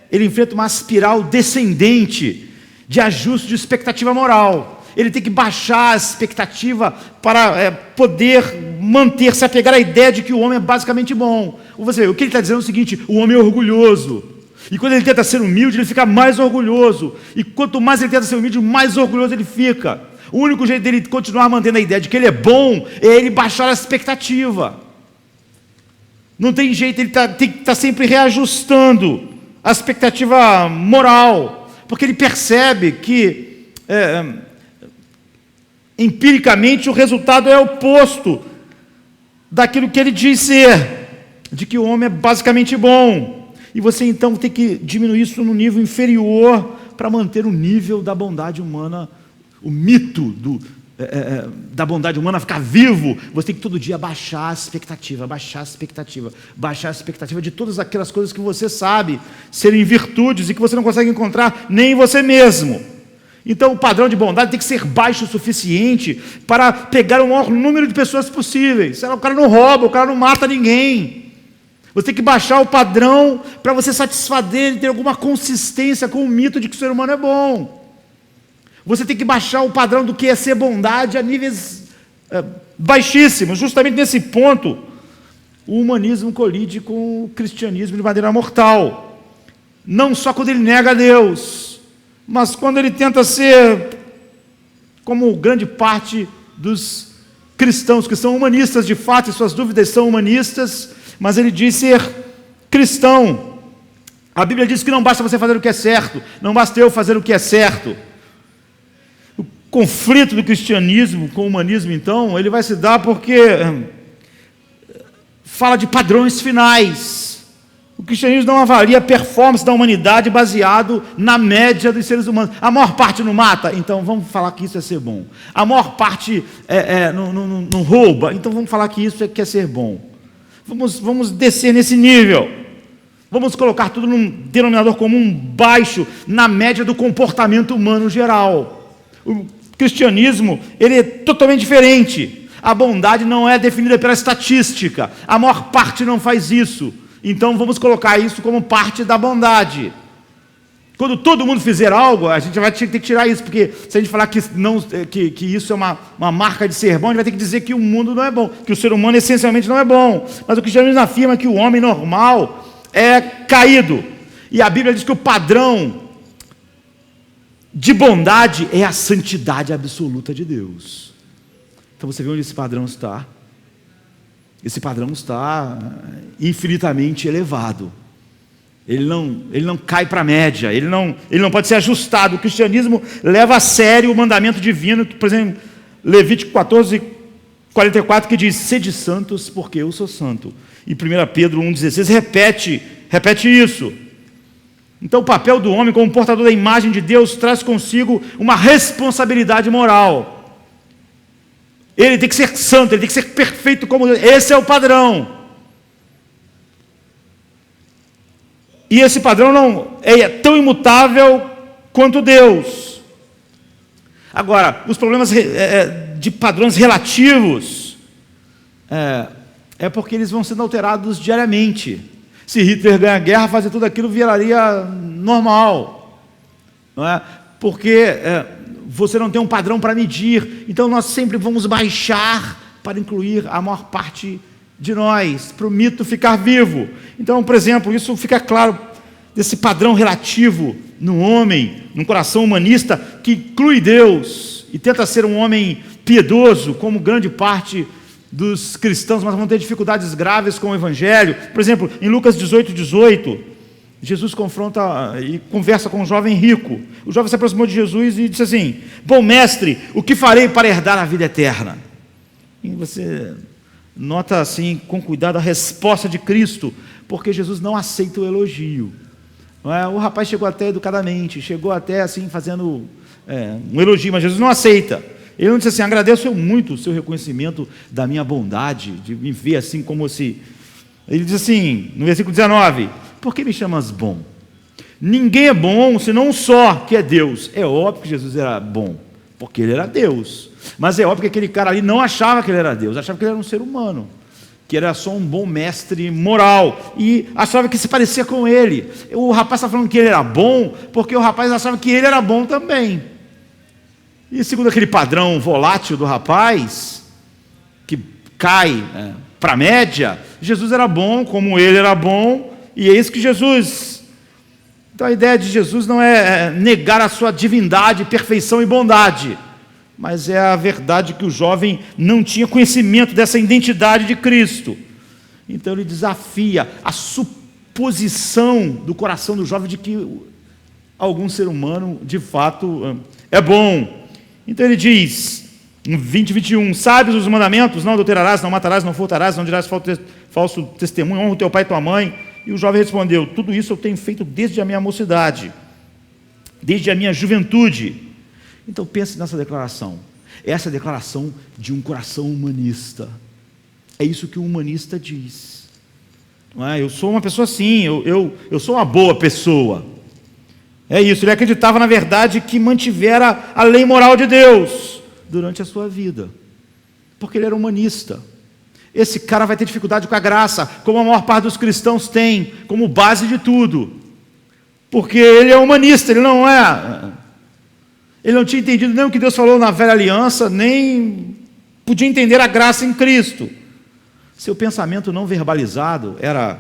ele enfrenta uma espiral descendente de ajuste de expectativa moral. Ele tem que baixar a expectativa para poder manter-se, apegar à ideia de que o homem é basicamente bom. O que ele está dizendo é o seguinte: o homem é orgulhoso. E quando ele tenta ser humilde, ele fica mais orgulhoso. E quanto mais ele tenta ser humilde, mais orgulhoso ele fica. O único jeito dele continuar mantendo a ideia de que ele é bom é ele baixar a expectativa. Não tem jeito, ele tem que estar sempre reajustando a expectativa moral, porque ele percebe que empiricamente o resultado é oposto daquilo que ele diz ser, de que o homem é basicamente bom. E você então tem que diminuir isso no nível inferior para manter o nível da bondade humana, o mito da bondade humana ficar vivo. Você tem que todo dia baixar a expectativa, baixar a expectativa, baixar a expectativa de todas aquelas coisas que você sabe serem virtudes e que você não consegue encontrar nem em você mesmo. Então o padrão de bondade tem que ser baixo o suficiente para pegar o maior número de pessoas possíveis. O cara não rouba, o cara não mata ninguém. Você tem que baixar o padrão para você satisfazer e ter alguma consistência com o mito de que o ser humano é bom. Você tem que baixar o padrão do que é ser bondade a níveis baixíssimo. Justamente nesse ponto, o humanismo colide com o cristianismo de maneira mortal. Não só quando ele nega a Deus, mas quando ele tenta ser, como grande parte dos cristãos, que são humanistas de fato, e suas dúvidas são humanistas, mas ele diz ser cristão. A Bíblia diz que não basta você fazer o que é certo, não basta eu fazer o que é certo. O conflito do cristianismo com o humanismo, então, ele vai se dar porque fala de padrões finais. O cristianismo não avalia a performance da humanidade baseado na média dos seres humanos. A maior parte não mata, então vamos falar que isso é ser bom. A maior parte não rouba, então vamos falar que isso é ser bom. Vamos descer nesse nível. Vamos colocar tudo num denominador comum baixo, na média do comportamento humano geral. O cristianismo, ele é totalmente diferente. A bondade não é definida pela estatística. A maior parte não faz isso. Então vamos colocar isso como parte da bondade. Quando todo mundo fizer algo, a gente vai ter que tirar isso, porque se a gente falar que isso é uma marca de ser bom, a gente vai ter que dizer que o mundo não é bom, que o ser humano essencialmente não é bom. Mas o cristianismo afirma que o homem normal é caído. E a Bíblia diz que o padrão de bondade é a santidade absoluta de Deus. Então você vê onde esse padrão está. Esse padrão está infinitamente elevado. Ele não cai para a média, ele não pode ser ajustado. O cristianismo leva a sério o mandamento divino, que, por exemplo, Levítico 14:44, que diz: sede santos, porque eu sou santo. E 1 Pedro 1,16 repete isso. Então o papel do homem como portador da imagem de Deus traz consigo uma responsabilidade moral. Ele tem que ser santo, ele tem que ser perfeito como Deus. Esse é o padrão. E esse padrão não é tão imutável quanto Deus. Agora, os problemas de padrões relativos é porque eles vão sendo alterados diariamente. Se Hitler ganhar a guerra, fazer tudo aquilo viraria normal, não é? Porque você não tem um padrão para medir, então nós sempre vamos baixar para incluir a maior parte de nós, para o mito ficar vivo. Então, por exemplo, isso fica claro desse padrão relativo no homem, num coração humanista que inclui Deus e tenta ser um homem piedoso, como grande parte dos cristãos, mas vão ter dificuldades graves com o Evangelho. Por exemplo, em Lucas 18:18, Jesus confronta e conversa com um jovem rico. O jovem se aproximou de Jesus e disse assim: bom mestre, o que farei para herdar a vida eterna? E você nota assim, com cuidado, a resposta de Cristo, porque Jesus não aceita o elogio. Não é? O rapaz chegou até educadamente, chegou até assim fazendo um elogio, mas Jesus não aceita. Ele não disse assim: agradeço eu muito o seu reconhecimento da minha bondade, de me ver assim como se... Ele diz assim, no versículo 19: por que me chamas bom? Ninguém é bom senão um só, que é Deus. É óbvio que Jesus era bom, porque ele era Deus. Mas é óbvio que aquele cara ali não achava que ele era Deus, achava que ele era um ser humano, que era só um bom mestre moral, e achava que se parecia com ele. O rapaz está falando que ele era bom, porque o rapaz achava que ele era bom também. E segundo aquele padrão volátil do rapaz, que cai para a média, Jesus era bom, como ele era bom, e é isso que Jesus... Então a ideia de Jesus não é negar a sua divindade, perfeição e bondade, mas é a verdade que o jovem não tinha conhecimento dessa identidade de Cristo. Então ele desafia a suposição do coração do jovem de que algum ser humano de fato é bom. Então ele diz, em 20:21, sabes os mandamentos? Não adulterarás, não matarás, não furtarás, não dirás falso testemunho, honra o teu pai e tua mãe. E o jovem respondeu: tudo isso eu tenho feito desde a minha mocidade, desde a minha juventude. Então pense nessa declaração. Essa é a declaração de um coração humanista. É isso que o humanista diz. Não é? Eu sou uma pessoa assim, eu sou uma boa pessoa. É isso, ele acreditava na verdade que mantivera a lei moral de Deus durante a sua vida, porque ele era humanista. Esse cara vai ter dificuldade com a graça, como a maior parte dos cristãos tem, como base de tudo, porque ele é humanista, ele não tinha entendido nem o que Deus falou na velha aliança, nem podia entender a graça em Cristo. Seu pensamento não verbalizado era: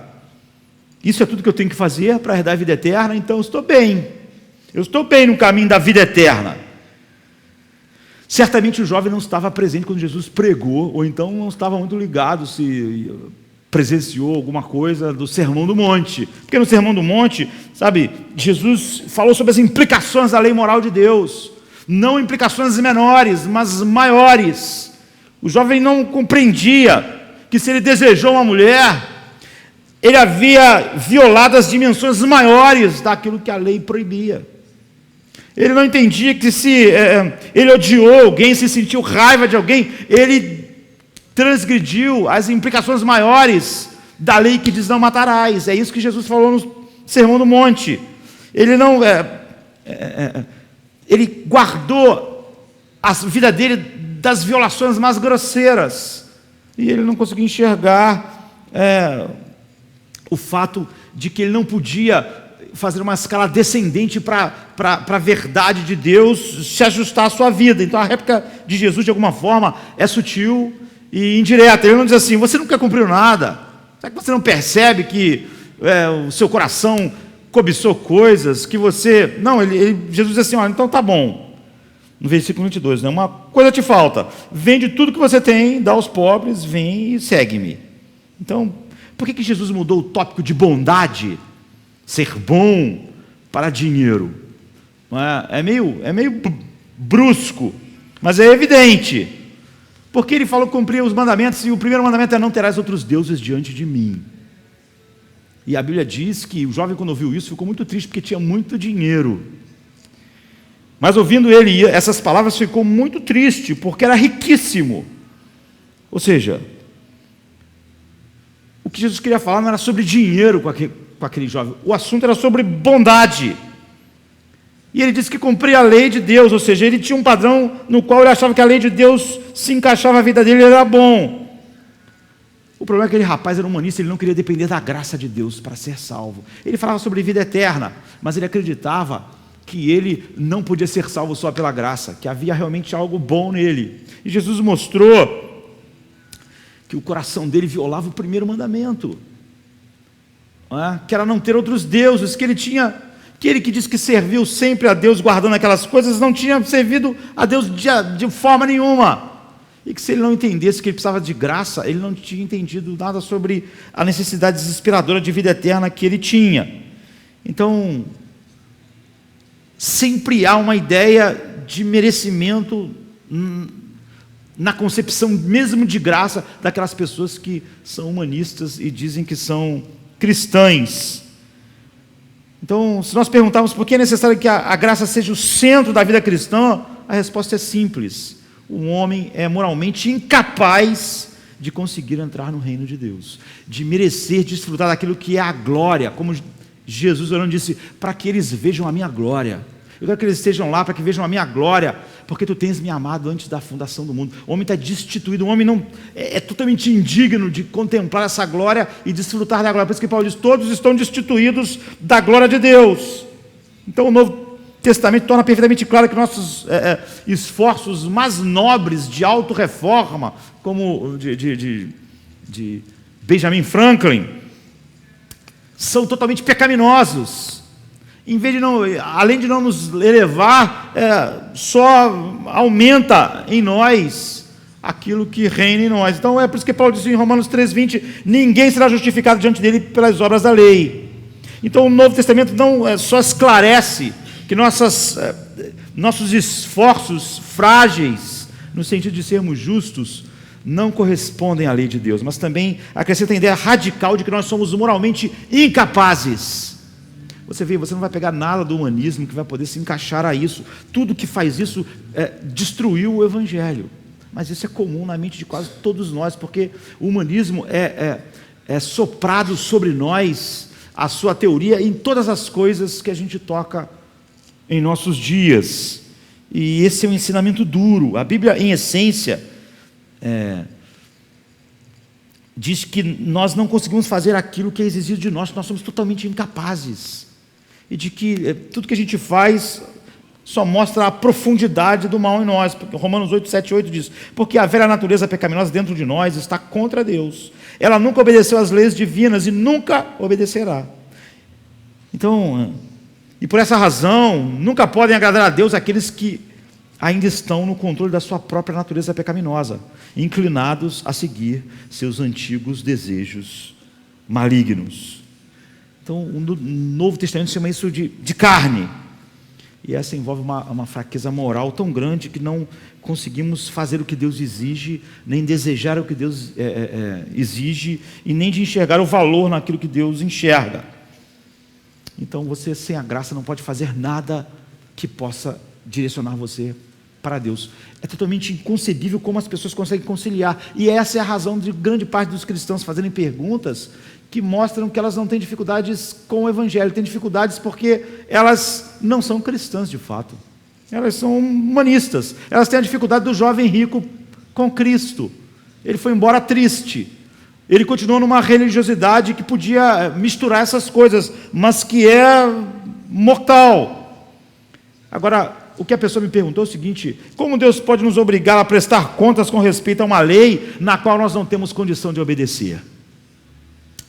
isso é tudo que eu tenho que fazer para herdar a vida eterna, então eu estou bem no caminho da vida eterna. Certamente o jovem não estava presente quando Jesus pregou, ou então não estava muito ligado se presenciou alguma coisa do Sermão do Monte. Porque no Sermão do Monte, sabe, Jesus falou sobre as implicações da lei moral de Deus. Não implicações menores, mas maiores. O jovem não compreendia que se ele desejou uma mulher, ele havia violado as dimensões maiores daquilo que a lei proibia. Ele não entendia que se ele odiou alguém, se sentiu raiva de alguém, ele transgrediu as implicações maiores da lei que diz: não matarás. É isso que Jesus falou no Sermão do Monte. Ele não... ele guardou a vida dele das violações mais grosseiras. E ele não conseguia enxergar o fato de que ele não podia fazer uma escala descendente para a verdade de Deus se ajustar à sua vida. Então a réplica de Jesus, de alguma forma, é sutil e indireta. Ele não diz assim: você nunca cumpriu nada. Será que você não percebe que o seu coração cobiçou coisas que você... Não, Jesus diz assim: olha, então tá bom. No versículo 22, né? Uma coisa te falta: vende tudo que você tem, dá aos pobres, vem e segue-me. Então, por que Jesus mudou o tópico de bondade, ser bom, para dinheiro? É meio brusco, mas é evidente. Porque ele falou cumprir os mandamentos, e o primeiro mandamento é: não terás outros deuses diante de mim. E a Bíblia diz que o jovem, quando ouviu isso, ficou muito triste, porque tinha muito dinheiro. Mas ouvindo ele essas palavras, ficou muito triste, porque era riquíssimo. Ou seja, o que Jesus queria falar não era sobre dinheiro com aquele jovem, o assunto era sobre bondade. E ele disse que cumpria a lei de Deus, ou seja, ele tinha um padrão no qual ele achava que a lei de Deus se encaixava, a vida dele era bom. O problema é que aquele rapaz era humanista, ele não queria depender da graça de Deus para ser salvo. Ele falava sobre vida eterna, mas ele acreditava que ele não podia ser salvo só pela graça, que havia realmente algo bom nele. E Jesus mostrou que o coração dele violava o primeiro mandamento, que era não ter outros deuses, que ele que disse que serviu sempre a Deus guardando aquelas coisas, não tinha servido a Deus de forma nenhuma. E que se ele não entendesse que ele precisava de graça, ele não tinha entendido nada sobre a necessidade desesperadora de vida eterna que ele tinha. Então, sempre há uma ideia de merecimento na concepção mesmo de graça daquelas pessoas que são humanistas e dizem que são cristãs. Então, se nós perguntarmos por que é necessário que a graça seja o centro da vida cristã, a resposta é simples: o homem é moralmente incapaz de conseguir entrar no reino de Deus, de merecer desfrutar daquilo que é a glória, como Jesus orando disse: para que eles vejam a minha glória. Eu quero que eles estejam lá para que vejam a minha glória, porque tu tens me amado antes da fundação do mundo. O homem está destituído, o homem não é totalmente indigno de contemplar essa glória e desfrutar da glória. Por isso que Paulo diz: todos estão destituídos da glória de Deus. Então o Novo Testamento torna perfeitamente claro que nossos esforços mais nobres de autorreforma, como de Benjamin Franklin, são totalmente pecaminosos. Em vez de além de não nos elevar, só aumenta em nós aquilo que reina em nós. Então é por isso que Paulo diz em Romanos 3,20: ninguém será justificado diante dele pelas obras da lei. Então o Novo Testamento não só esclarece que nossos esforços frágeis, no sentido de sermos justos, não correspondem à lei de Deus, mas também acrescenta a ideia radical de que nós somos moralmente incapazes. Você não vai pegar nada do humanismo que vai poder se encaixar a isso. Tudo que faz isso destruiu o Evangelho. Mas isso é comum na mente de quase todos nós, porque o humanismo é soprado sobre nós, a sua teoria, em todas as coisas que a gente toca em nossos dias. E esse é um ensinamento duro. A Bíblia, em essência, diz que nós não conseguimos fazer aquilo que é exigido de nós somos totalmente incapazes. E de que tudo que a gente faz só mostra a profundidade do mal em nós. Porque Romanos 8, 7 e 8 diz: porque a velha natureza pecaminosa dentro de nós está contra Deus. Ela nunca obedeceu às leis divinas e nunca obedecerá. Então, e por essa razão, nunca podem agradar a Deus aqueles que ainda estão no controle da sua própria natureza pecaminosa, inclinados a seguir seus antigos desejos malignos. Então, o Novo Testamento chama isso de carne. E essa envolve uma fraqueza moral tão grande que não conseguimos fazer o que Deus exige, nem desejar o que Deus exige, e nem de enxergar o valor naquilo que Deus enxerga. Então, você, sem a graça, não pode fazer nada que possa direcionar você para Deus. É totalmente inconcebível como as pessoas conseguem conciliar. E essa é a razão de grande parte dos cristãos fazerem perguntas que mostram que elas não têm dificuldades com o Evangelho. Têm dificuldades porque elas não são cristãs de fato. Elas são humanistas. Elas têm a dificuldade do jovem rico com Cristo. Ele foi embora triste. Ele continuou numa religiosidade que podia misturar essas coisas, mas que é mortal. Agora, o que a pessoa me perguntou é o seguinte: como Deus pode nos obrigar a prestar contas com respeito a uma lei na qual nós não temos condição de obedecer?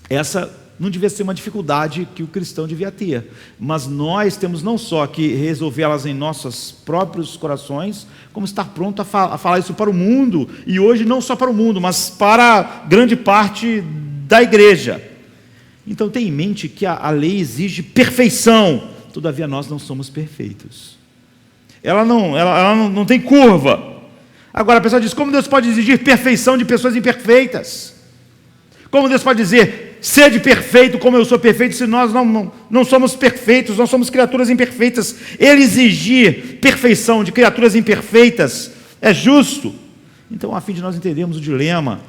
Essa não devia ser uma dificuldade que o cristão devia ter, mas nós temos não só que resolvê-las em nossos próprios corações, como estar pronto a falar isso para o mundo, e hoje não só para o mundo, mas para grande parte da igreja. Então tenha em mente que a lei exige perfeição, todavia nós não somos perfeitos. Ela não tem curva. Agora a pessoa diz: como Deus pode exigir perfeição de pessoas imperfeitas? Como Deus pode dizer: sede perfeito como eu sou perfeito, se nós não somos perfeitos, nós somos criaturas imperfeitas? Ele exigir perfeição de criaturas imperfeitas é justo? Então, a fim de nós entendermos o dilema,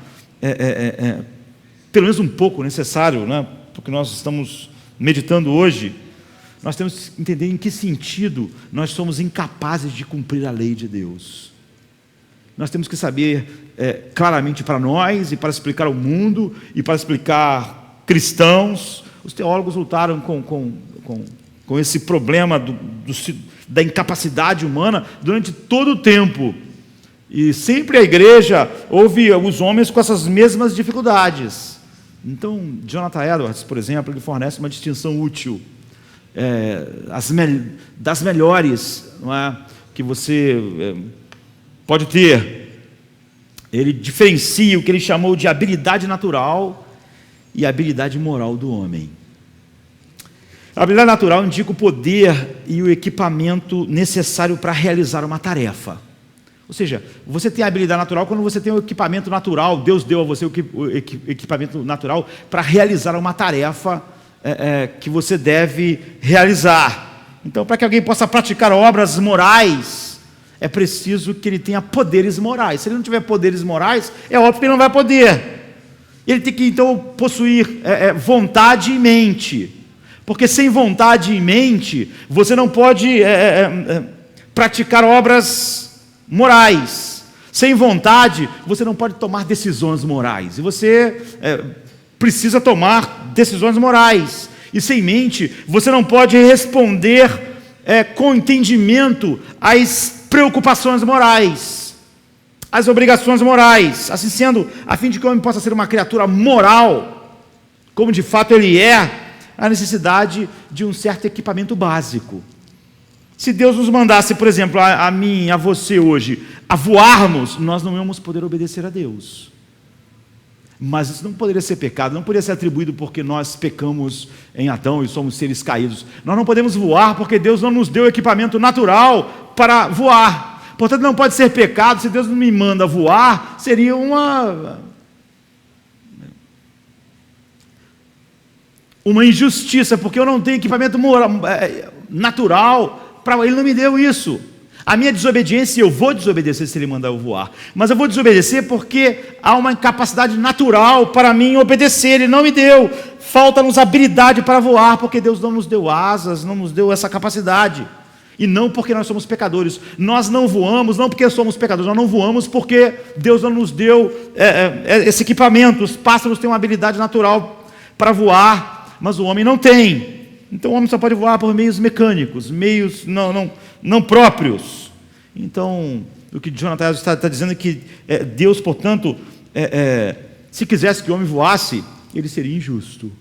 pelo menos um pouco necessário, né, porque nós estamos meditando hoje, nós temos que entender em que sentido nós somos incapazes de cumprir a lei de Deus. Nós temos que saber claramente para nós, e para explicar ao mundo, e para explicar cristãos. Os teólogos lutaram com esse problema da incapacidade humana durante todo o tempo. E sempre a igreja ouve os homens com essas mesmas dificuldades. Então, Jonathan Edwards, por exemplo, ele fornece uma distinção útil, das melhores, não é, que você pode ter. Ele diferencia o que ele chamou de habilidade natural e habilidade moral do homem. A habilidade natural indica o poder e o equipamento necessário para realizar uma tarefa. Ou seja, você tem a habilidade natural quando você tem o equipamento natural. Deus deu a você o equipamento natural para realizar uma tarefa que você deve realizar. Então, para que alguém possa praticar obras morais, é preciso que ele tenha poderes morais. Se ele não tiver poderes morais, é óbvio que ele não vai poder. Ele tem que, então, possuir vontade e mente. Porque sem vontade e mente, você não pode praticar obras morais. Sem vontade, você não pode tomar decisões morais. E você precisa tomar decisões morais. E sem mente, você não pode responder com entendimento às preocupações morais, às obrigações morais. Assim sendo, a fim de que o homem possa ser uma criatura moral, como de fato ele é, a necessidade de um certo equipamento básico. Se Deus nos mandasse, por exemplo, a mim, a você hoje, a voarmos, nós não íamos poder obedecer a Deus. Mas isso não poderia ser pecado, não poderia ser atribuído porque nós pecamos em Adão e somos seres caídos. Nós não podemos voar porque Deus não nos deu equipamento natural para voar. Portanto, não pode ser pecado. Se Deus não me manda voar, seria uma injustiça, porque eu não tenho equipamento natural para Ele não me deu isso. A minha desobediência, eu vou desobedecer se Ele mandar eu voar, mas eu vou desobedecer porque há uma incapacidade natural para mim obedecer. Ele não me deu. Falta-nos habilidade para voar, porque Deus não nos deu asas, não nos deu essa capacidade. E não porque nós somos pecadores. Nós não voamos, não porque somos pecadores, nós não voamos porque Deus não nos deu esse equipamento. Os pássaros têm uma habilidade natural para voar, mas o homem não tem. Então o homem só pode voar por meios mecânicos, meios não próprios. Então, o que Jonathan está dizendo é que Deus, portanto, se quisesse que o homem voasse, ele seria injusto.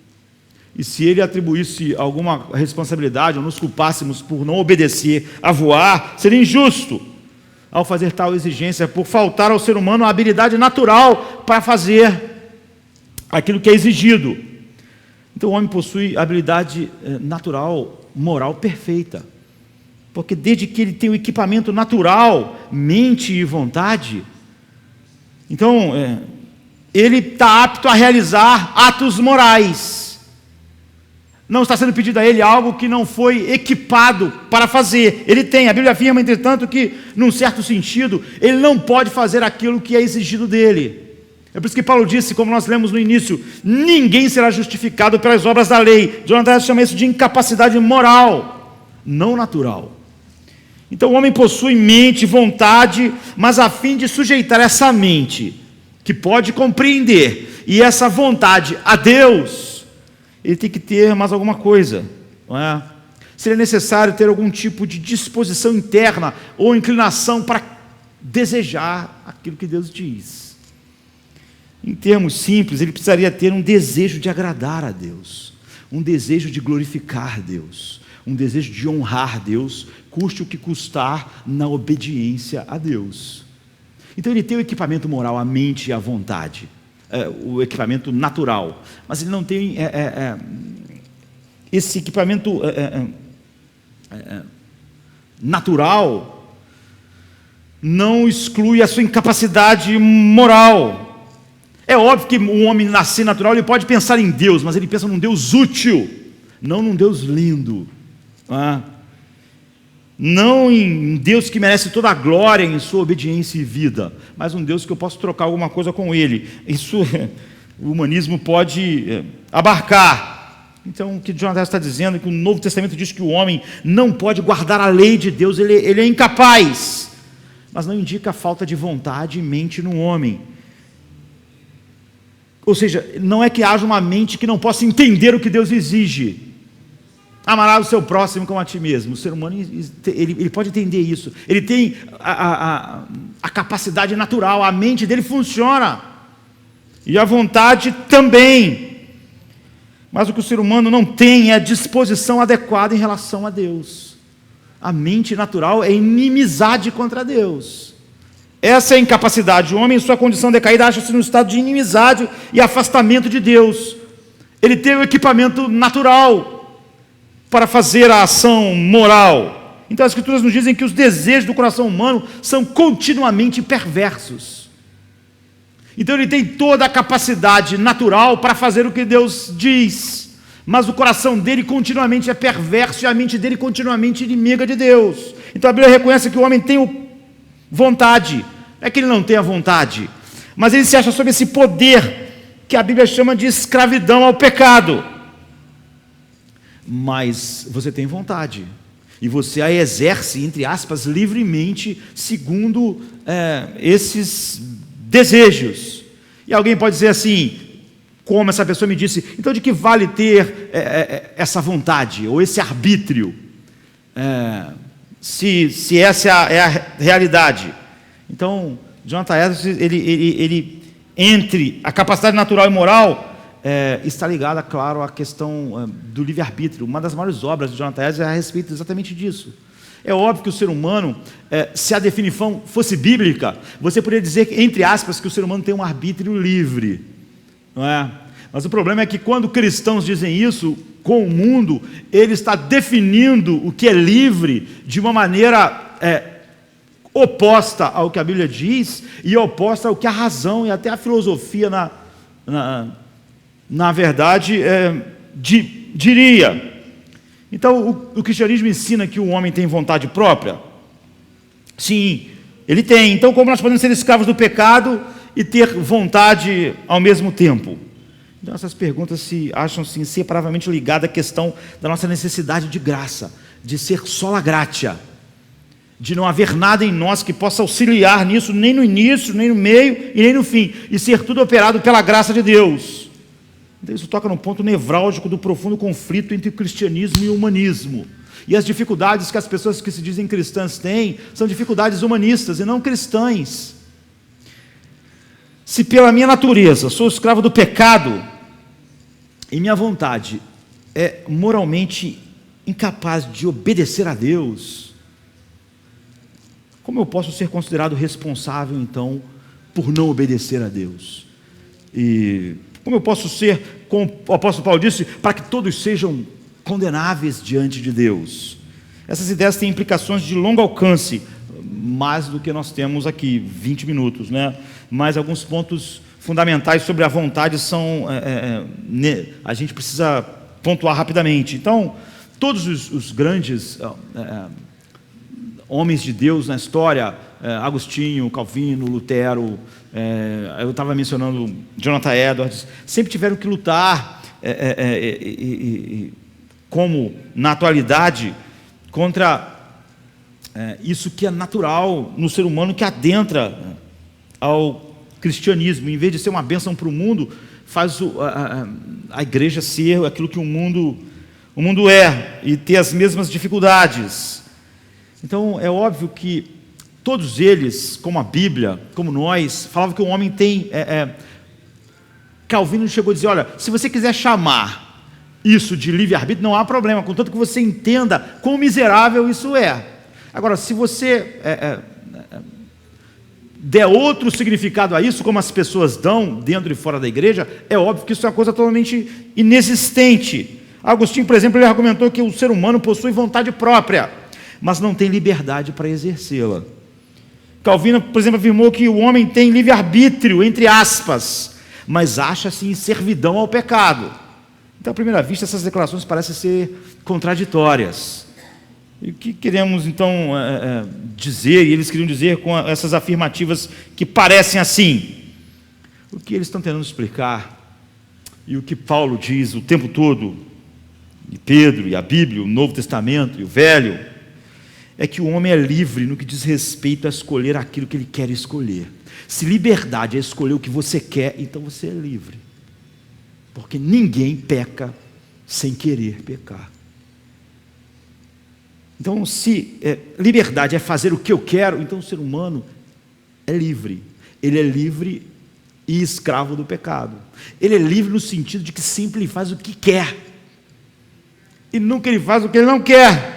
E se ele atribuísse alguma responsabilidade, ou nos culpássemos por não obedecer a voar, seria injusto ao fazer tal exigência, por faltar ao ser humano a habilidade natural para fazer aquilo que é exigido. Então o homem possui a habilidade natural, moral perfeita, porque desde que ele tem o equipamento natural, mente e vontade, então ele está apto a realizar atos morais. Não está sendo pedido a ele algo que não foi equipado para fazer. Ele tem, a Bíblia afirma, entretanto, que, num certo sentido, ele não pode fazer aquilo que é exigido dele. É por isso que Paulo disse, como nós lemos no início, ninguém será justificado pelas obras da lei. Jonathan chama isso de incapacidade moral, não natural. Então o homem possui mente, vontade, mas a fim de sujeitar essa mente, que pode compreender, e essa vontade a Deus, ele tem que ter mais alguma coisa, não é? Seria necessário ter algum tipo de disposição interna ou inclinação para desejar aquilo que Deus diz. Em termos simples, ele precisaria ter um desejo de agradar a Deus, um desejo de glorificar Deus, um desejo de honrar Deus, custe o que custar na obediência a Deus. Então ele tem o equipamento moral, a mente e a vontade, o equipamento natural, mas ele não tem esse equipamento natural, não exclui a sua incapacidade moral. É óbvio que um homem nascer natural, ele pode pensar em Deus, mas ele pensa num Deus útil, não num Deus lindo, não em Deus que merece toda a glória em sua obediência e vida, mas um Deus que eu posso trocar alguma coisa com Ele. Isso o humanismo pode abarcar. Então o que Jonathan está dizendo é que o Novo Testamento diz que o homem não pode guardar a lei de Deus, ele é incapaz, mas não indica a falta de vontade e mente no homem. Ou seja, não é que haja uma mente que não possa entender o que Deus exige. Amarás o seu próximo como a ti mesmo. O ser humano ele pode entender isso. Ele tem a capacidade natural, a mente dele funciona. E a vontade também. Mas o que o ser humano não tem é a disposição adequada em relação a Deus. A mente natural é inimizade contra Deus. Essa é a incapacidade. O homem, em sua condição decaída, acha-se no estado de inimizade e afastamento de Deus. Ele tem o equipamento natural para fazer a ação moral. Então as Escrituras nos dizem que os desejos do coração humano são continuamente perversos. Então ele tem toda a capacidade natural para fazer o que Deus diz, mas o coração dele continuamente é perverso e a mente dele continuamente inimiga de Deus. Então a Bíblia reconhece que o homem tem vontade, não é que ele não tenha vontade, mas ele se acha sob esse poder que a Bíblia chama de escravidão ao pecado. Mas você tem vontade, e você a exerce, entre aspas, livremente, segundo esses desejos. E alguém pode dizer assim, como essa pessoa me disse, então de que vale ter essa vontade, ou esse arbítrio, se essa é a realidade? Então, Jonathan Edwards, ele entre a capacidade natural e moral, está ligada, claro, à questão do livre-arbítrio. Uma das maiores obras de Jonathan Edwards é a respeito exatamente disso. É óbvio que o ser humano, se a definição fosse bíblica, você poderia dizer, entre aspas, que o ser humano tem um arbítrio livre, não é? Mas o problema é que quando cristãos dizem isso com o mundo, ele está definindo o que é livre de uma maneira oposta ao que a Bíblia diz e oposta ao que a razão e até a filosofia na verdade, diria. Então, o cristianismo ensina que o homem tem vontade própria? Sim, ele tem. Então, como nós podemos ser escravos do pecado e ter vontade ao mesmo tempo? Então, essas perguntas se acham-se inseparavelmente ligadas à questão da nossa necessidade de graça, de ser sola gratia, de não haver nada em nós que possa auxiliar nisso, nem no início, nem no meio e nem no fim, e ser tudo operado pela graça de Deus. Isso toca num ponto nevrálgico do profundo conflito entre o cristianismo e o humanismo. E as dificuldades que as pessoas que se dizem cristãs têm são dificuldades humanistas e não cristãs. Se pela minha natureza sou escravo do pecado e minha vontade é moralmente incapaz de obedecer a Deus, como eu posso ser considerado responsável, então, por não obedecer a Deus? E como eu posso ser, como o apóstolo Paulo disse, para que todos sejam condenáveis diante de Deus? Essas ideias têm implicações de longo alcance, mais do que nós temos aqui, 20 minutos, né? Mas alguns pontos fundamentais sobre a vontade são, a gente precisa pontuar rapidamente. Então, todos os grandes homens de Deus na história, Agostinho, Calvino, Lutero, eu estava mencionando Jonathan Edwards, sempre tiveram que lutar, como na atualidade, contra isso que é natural no ser humano, que adentra ao cristianismo. Em vez de ser uma bênção para o mundo, faz a igreja ser aquilo que o mundo é, e ter as mesmas dificuldades. Então é óbvio que todos eles, como a Bíblia, como nós, falavam que o homem tem... Calvino chegou a dizer, olha, se você quiser chamar isso de livre-arbítrio, não há problema, contanto que você entenda quão miserável isso é. Agora, se você der outro significado a isso, como as pessoas dão dentro e fora da igreja, é óbvio que isso é uma coisa totalmente inexistente. Agostinho, por exemplo, ele argumentou que o ser humano possui vontade própria, mas não tem liberdade para exercê-la. Calvino, por exemplo, afirmou que o homem tem livre-arbítrio, entre aspas, mas acha-se em servidão ao pecado. Então, à primeira vista, essas declarações parecem ser contraditórias. E o que queremos, então, dizer, e eles queriam dizer com essas afirmativas que parecem assim? O que eles estão tentando explicar, e o que Paulo diz o tempo todo, e Pedro, e a Bíblia, o Novo Testamento e o Velho, é que o homem é livre no que diz respeito a escolher aquilo que ele quer escolher. Se liberdade é escolher o que você quer, então você é livre. Porque ninguém peca sem querer pecar. Então, se liberdade é fazer o que eu quero, então o ser humano é livre. Ele é livre e escravo do pecado. Ele é livre no sentido de que sempre ele faz o que quer. E nunca ele faz o que ele não quer.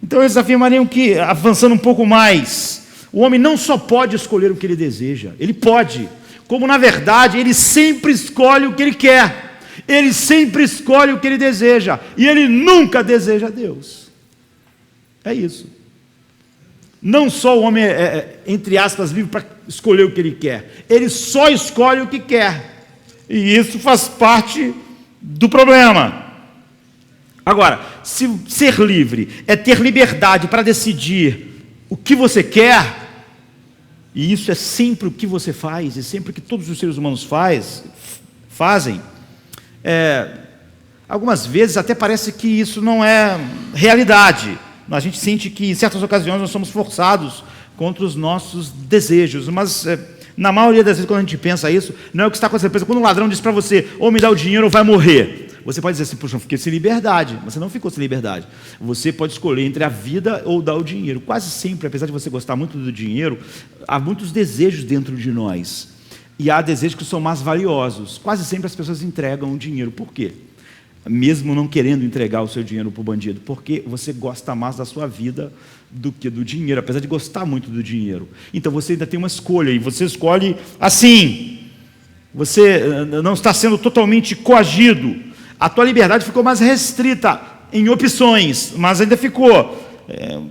Então eles afirmariam que, avançando um pouco mais, o homem não só pode escolher o que ele deseja, ele pode, como na verdade ele sempre escolhe o que ele quer, ele sempre escolhe o que ele deseja, e ele nunca deseja Deus. É isso. Não só o homem entre aspas, livre para escolher o que ele quer, ele só escolhe o que quer, e isso faz parte do problema. Agora, se ser livre é ter liberdade para decidir o que você quer, e isso é sempre o que você faz, e sempre o que todos os seres humanos fazem, algumas vezes até parece que isso não é realidade. A gente sente que em certas ocasiões nós somos forçados contra os nossos desejos, mas na maioria das vezes quando a gente pensa isso, não é o que está acontecendo. Quando um ladrão diz para você, ou me dá o dinheiro ou vai morrer, você pode dizer assim, puxa, eu fiquei sem liberdade. Mas você não ficou sem liberdade. Você pode escolher entre a vida ou dar o dinheiro. Quase sempre, apesar de você gostar muito do dinheiro, há muitos desejos dentro de nós. E há desejos que são mais valiosos. Quase sempre as pessoas entregam o dinheiro. Por quê? Mesmo não querendo entregar o seu dinheiro para o bandido. Porque você gosta mais da sua vida do que do dinheiro, apesar de gostar muito do dinheiro. Então você ainda tem uma escolha, e você escolhe assim. Você não está sendo totalmente coagido. A tua liberdade ficou mais restrita em opções, mas ainda ficou.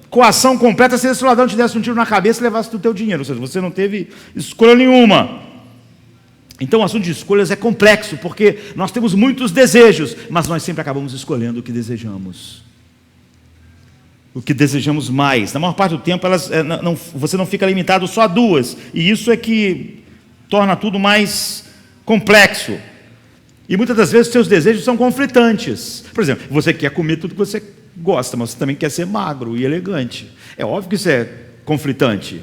Coação completa se esse ladrão te desse um tiro na cabeça e levasse o teu dinheiro, ou seja, você não teve escolha nenhuma. Então o assunto de escolhas é complexo, porque nós temos muitos desejos, mas nós sempre acabamos escolhendo o que desejamos. O que desejamos mais. Na maior parte do tempo, você não fica limitado só a duas, e isso é que torna tudo mais complexo. E muitas das vezes os seus desejos são conflitantes. Por exemplo, você quer comer tudo que você gosta, mas você também quer ser magro e elegante. É óbvio que isso é conflitante.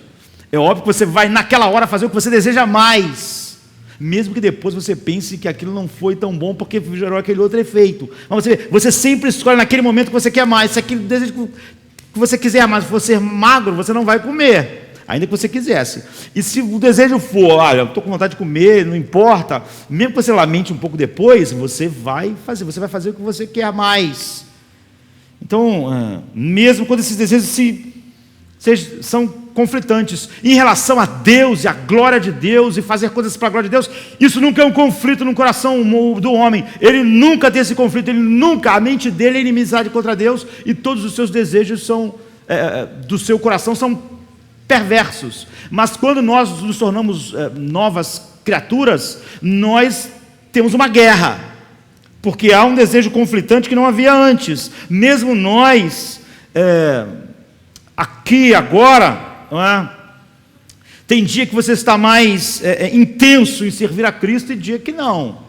É óbvio que você vai naquela hora fazer o que você deseja mais. Mesmo que depois você pense que aquilo não foi tão bom porque gerou aquele outro efeito. Mas você sempre escolhe naquele momento que você quer mais. Se aquele desejo que você quiser mais for ser magro, você não vai comer, ainda que você quisesse. E se o desejo for, olha, eu estou com vontade de comer, não importa, mesmo que você lamente um pouco depois, você vai fazer o que você quer mais. Então, mesmo quando esses desejos são conflitantes em relação a Deus e a glória de Deus e fazer coisas para a glória de Deus, isso nunca é um conflito no coração do homem. Ele nunca tem esse conflito, a mente dele é inimizade contra Deus e todos os seus desejos do seu coração são perversos. Mas quando nós nos tornamos novas criaturas, nós temos uma guerra, porque há um desejo conflitante que não havia antes. Mesmo nós, aqui, agora, não é? Tem dia que você está mais intenso em servir a Cristo e dia que não.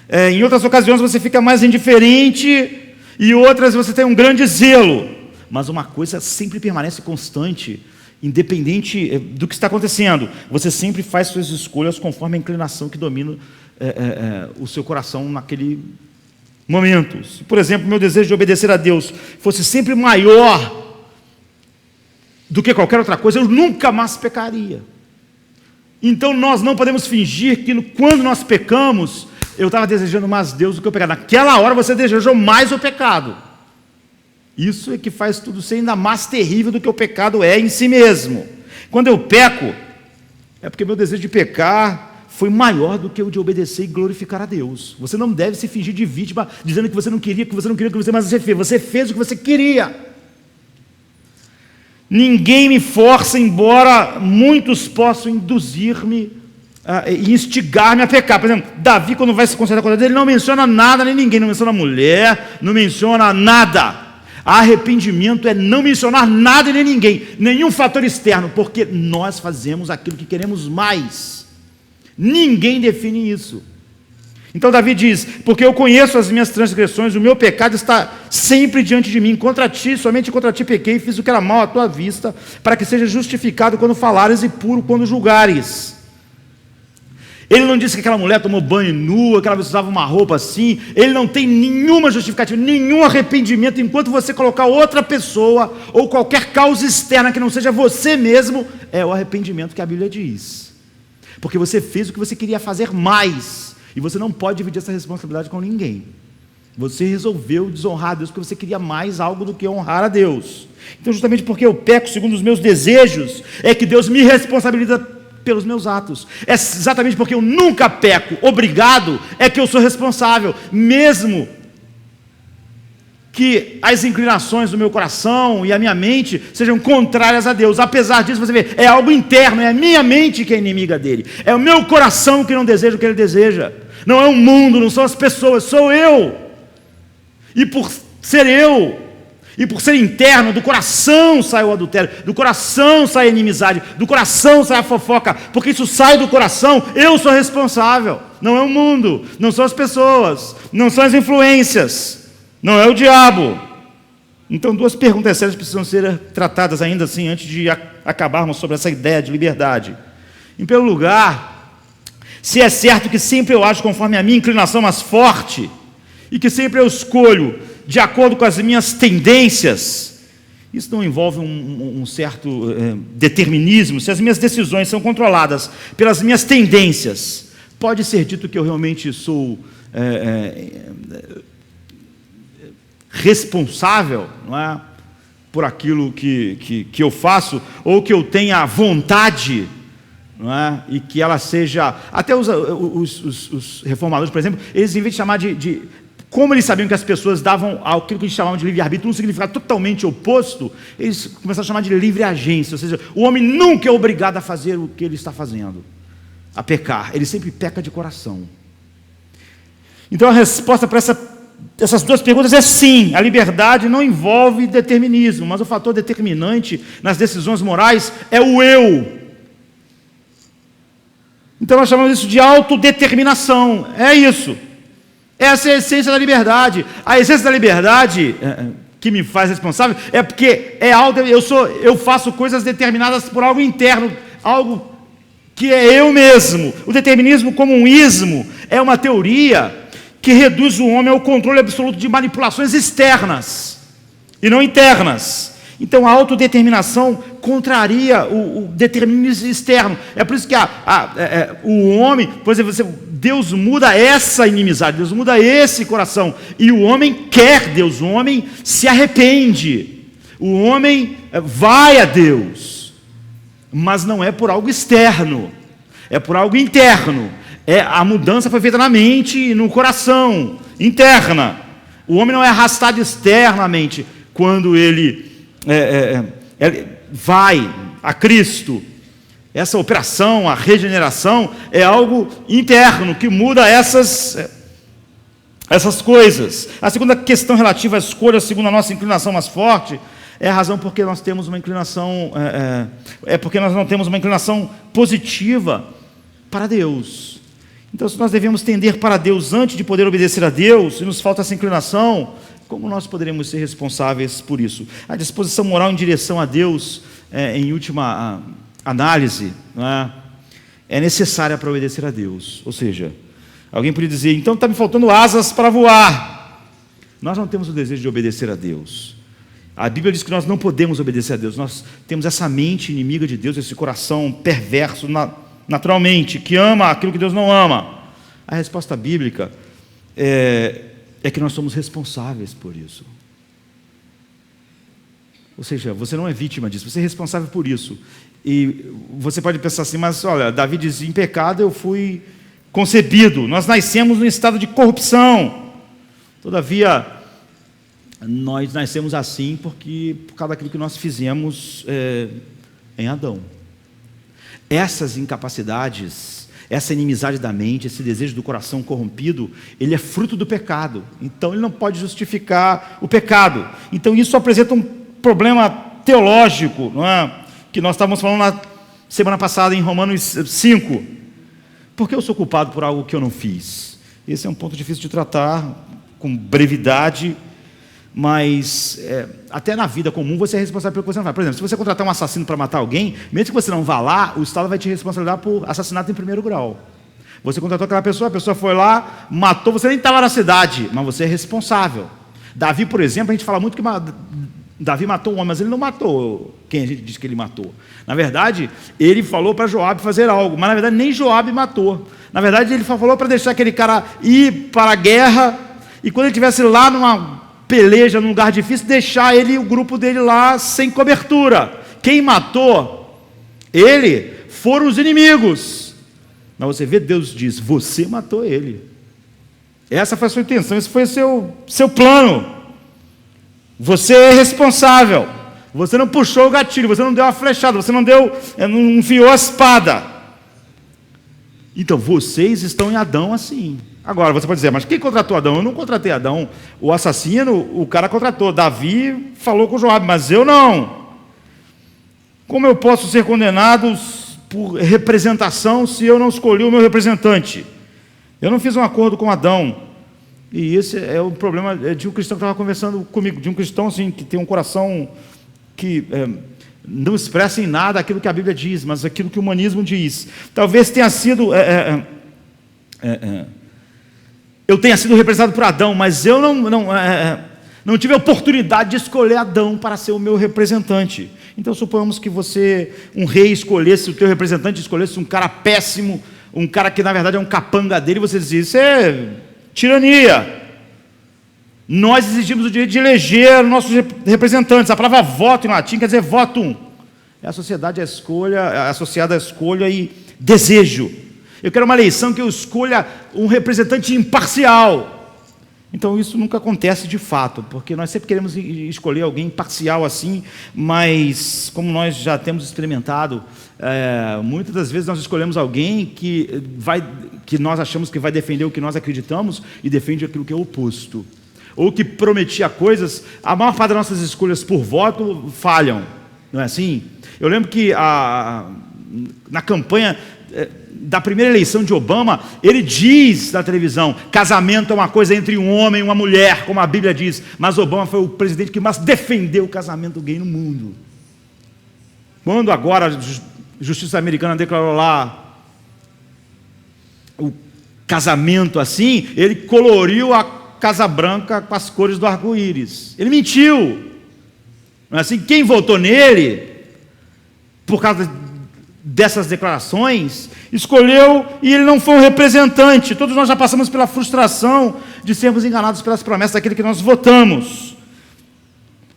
Em outras ocasiões você fica mais indiferente e outras você tem um grande zelo. Mas uma coisa sempre permanece constante, independente do que está acontecendo. Você sempre faz suas escolhas conforme a inclinação que domina o seu coração naquele momento. Se, por exemplo, meu desejo de obedecer a Deus fosse sempre maior do que qualquer outra coisa, eu nunca mais pecaria. Então nós não podemos fingir que quando nós pecamos, eu estava desejando mais Deus do que o pecado. Naquela hora você desejou mais o pecado. Isso é que faz tudo ser ainda mais terrível do que o pecado é em si mesmo. Quando eu peco, é porque meu desejo de pecar foi maior do que o de obedecer e glorificar a Deus. Você não deve se fingir de vítima, dizendo que você não queria, mas você fez. Você fez o que você queria. Ninguém me força, embora muitos possam induzir-me e instigar-me a pecar. Por exemplo, Davi, quando vai se consertar contra Deus, ele não menciona nada nem ninguém, não menciona mulher, não menciona nada. Arrependimento é não mencionar nada e nem ninguém, nenhum fator externo, porque nós fazemos aquilo que queremos mais. Ninguém define isso. Então Davi diz: porque eu conheço as minhas transgressões, o meu pecado está sempre diante de mim. Contra ti, somente contra ti pequei, fiz o que era mal à tua vista, para que seja justificado quando falares e puro quando julgares. Ele não disse que aquela mulher tomou banho nua, que ela usava uma roupa assim. Ele não tem nenhuma justificativa, nenhum arrependimento, enquanto você colocar outra pessoa ou qualquer causa externa que não seja você mesmo, é o arrependimento que a Bíblia diz. Porque você fez o que você queria fazer mais, e você não pode dividir essa responsabilidade com ninguém. Você resolveu desonrar a Deus porque você queria mais algo do que honrar a Deus. Então, justamente porque eu peco segundo os meus desejos, é que Deus me responsabiliza pelos meus atos. É exatamente porque eu nunca peco obrigado, é que eu sou responsável, mesmo que as inclinações do meu coração e a minha mente sejam contrárias a Deus. Apesar disso, você vê, é algo interno, é a minha mente que é inimiga dele, é o meu coração que não deseja o que ele deseja, não é o mundo, não são as pessoas, sou eu. E por ser eu, e por ser interno, do coração sai o adultério, do coração sai a inimizade, do coração sai a fofoca, porque isso sai do coração, eu sou responsável, não é o mundo, não são as pessoas, não são as influências, não é o diabo. Então, duas perguntas sérias precisam ser tratadas ainda assim, antes de acabarmos sobre essa ideia de liberdade. Em primeiro lugar, se é certo que sempre eu ajo conforme a minha inclinação mais forte, e que sempre eu escolho de acordo com as minhas tendências, isso não envolve um certo determinismo. Se as minhas decisões são controladas pelas minhas tendências, pode ser dito que eu realmente sou responsável, não é, por aquilo que eu faço, ou que eu tenha vontade, não é, e que ela seja... Até os reformadores, por exemplo, eles, em vez de chamar como eles sabiam que as pessoas davam aquilo que eles chamavam de livre-arbítrio um significado totalmente oposto, eles começaram a chamar de livre-agência, ou seja, o homem nunca é obrigado a fazer o que ele está fazendo, a pecar, ele sempre peca de coração. Então a resposta para essas duas perguntas é sim, a liberdade não envolve determinismo, mas o fator determinante nas decisões morais é o eu. Então nós chamamos isso de autodeterminação, é isso. Essa é a essência da liberdade. A essência da liberdade que me faz responsável é porque eu faço coisas determinadas por algo interno, algo que é eu mesmo. O determinismo como um ismo é uma teoria que reduz o homem ao controle absoluto de manipulações externas e não internas. Então a autodeterminação contraria o determinismo externo. É por isso que o homem, por exemplo, Deus muda essa inimizade, Deus muda esse coração, e o homem quer Deus, o homem se arrepende, o homem vai a Deus, mas não é por algo externo, é por algo interno. A mudança foi feita na mente e no coração, interna. O homem não é arrastado externamente quando ele vai a Cristo. Essa operação, a regeneração, é algo interno que muda essas coisas. A segunda questão relativa à escolha, segundo a nossa inclinação mais forte, é a razão porque nós temos uma inclinação, porque nós não temos uma inclinação positiva para Deus. Então, se nós devemos tender para Deus antes de poder obedecer a Deus, e nos falta essa inclinação, como nós poderemos ser responsáveis por isso? A disposição moral em direção a Deus, em última análise, não é necessária para obedecer a Deus. Ou seja, alguém poderia dizer, então está me faltando asas para voar. Nós não temos o desejo de obedecer a Deus. A Bíblia diz que nós não podemos obedecer a Deus. Nós temos essa mente inimiga de Deus, esse coração perverso naturalmente, que ama aquilo que Deus não ama. A resposta bíblica é que nós somos responsáveis por isso. Ou seja, você não é vítima disso, você é responsável por isso. E você pode pensar assim, mas olha, Davi diz, em pecado eu fui concebido, nós nascemos num estado de corrupção. Todavia, nós nascemos assim por causa daquilo que nós fizemos em Adão. Essas incapacidades, essa inimizade da mente, esse desejo do coração corrompido, ele é fruto do pecado. Então, ele não pode justificar o pecado. Então, isso apresenta um problema teológico, não é? Que nós estávamos falando na semana passada em Romanos 5. Por que eu sou culpado por algo que eu não fiz? Esse é um ponto difícil de tratar com brevidade, mas até na vida comum você é responsável pelo que você não faz. Por exemplo, se você contratar um assassino para matar alguém, mesmo que você não vá lá, o Estado vai te responsabilizar por assassinato em primeiro grau. Você contratou aquela pessoa, a pessoa foi lá, matou, você nem estava na cidade, mas você é responsável. Davi, por exemplo, a gente fala muito que Davi matou um homem, mas ele não matou quem a gente diz que ele matou. Na verdade, ele falou para Joabe fazer algo, mas na verdade nem Joabe matou. Na verdade, ele falou para deixar aquele cara ir para a guerra, e quando ele estivesse lá numa peleja, num lugar difícil, deixar ele e o grupo dele lá sem cobertura. Quem matou ele foram os inimigos. Mas você vê, Deus diz, você matou ele. Essa foi a sua intenção, esse foi o seu plano. Você é responsável. Você não puxou o gatilho, você não deu a flechada, você não enfiou a espada. Então, vocês estão em Adão assim. Agora, você pode dizer, mas quem contratou Adão? Eu não contratei Adão. O assassino, o cara contratou. Davi falou com Joabe, mas eu não. Como eu posso ser condenado por representação se eu não escolhi o meu representante? Eu não fiz um acordo com Adão. E esse é o problema de um cristão que estava conversando comigo, de um cristão assim, que tem um coração que não expressa em nada aquilo que a Bíblia diz, mas aquilo que o humanismo diz. Talvez tenha sido... eu tenha sido representado por Adão, mas eu não tive a oportunidade de escolher Adão para ser o meu representante. Então, suponhamos que você, um rei, escolhesse o teu representante, escolhesse um cara péssimo, um cara que na verdade é um capanga dele, e você dizia, isso é tirania. Nós exigimos o direito de eleger nossos representantes. A palavra voto em latim quer dizer votum. É a sociedade à escolha, associada à escolha e desejo. Eu quero uma eleição que eu escolha um representante imparcial. Então isso nunca acontece de fato, porque nós sempre queremos escolher alguém imparcial assim, mas como nós já temos experimentado, muitas das vezes nós escolhemos alguém que nós achamos que vai defender o que nós acreditamos e defende aquilo que é oposto. Ou que prometia coisas. A maior parte das nossas escolhas por voto falham, não é assim? Eu lembro que na campanha da primeira eleição de Obama, ele diz na televisão, casamento é uma coisa entre um homem e uma mulher, como a Bíblia diz, mas Obama foi o presidente que mais defendeu o casamento gay no mundo. Quando agora a justiça americana declarou lá o casamento assim, ele coloriu a Casa Branca com as cores do arco-íris. Ele mentiu. Não é assim? Quem votou nele, por causa dessas declarações, escolheu, e ele não foi um representante. Todos nós já passamos pela frustração de sermos enganados pelas promessas daquele que nós votamos.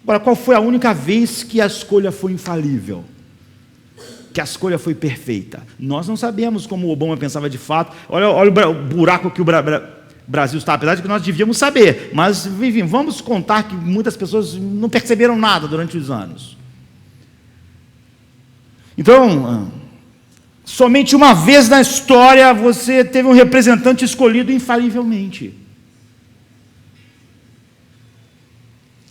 Agora, qual foi a única vez que a escolha foi infalível? Que a escolha foi perfeita? Nós não sabemos como o Obama pensava de fato. Olha o buraco que o Brasil está, apesar de que nós devíamos saber. Mas, enfim, vamos contar que muitas pessoas não perceberam nada durante os anos. Então, somente uma vez na história você teve um representante escolhido infalivelmente.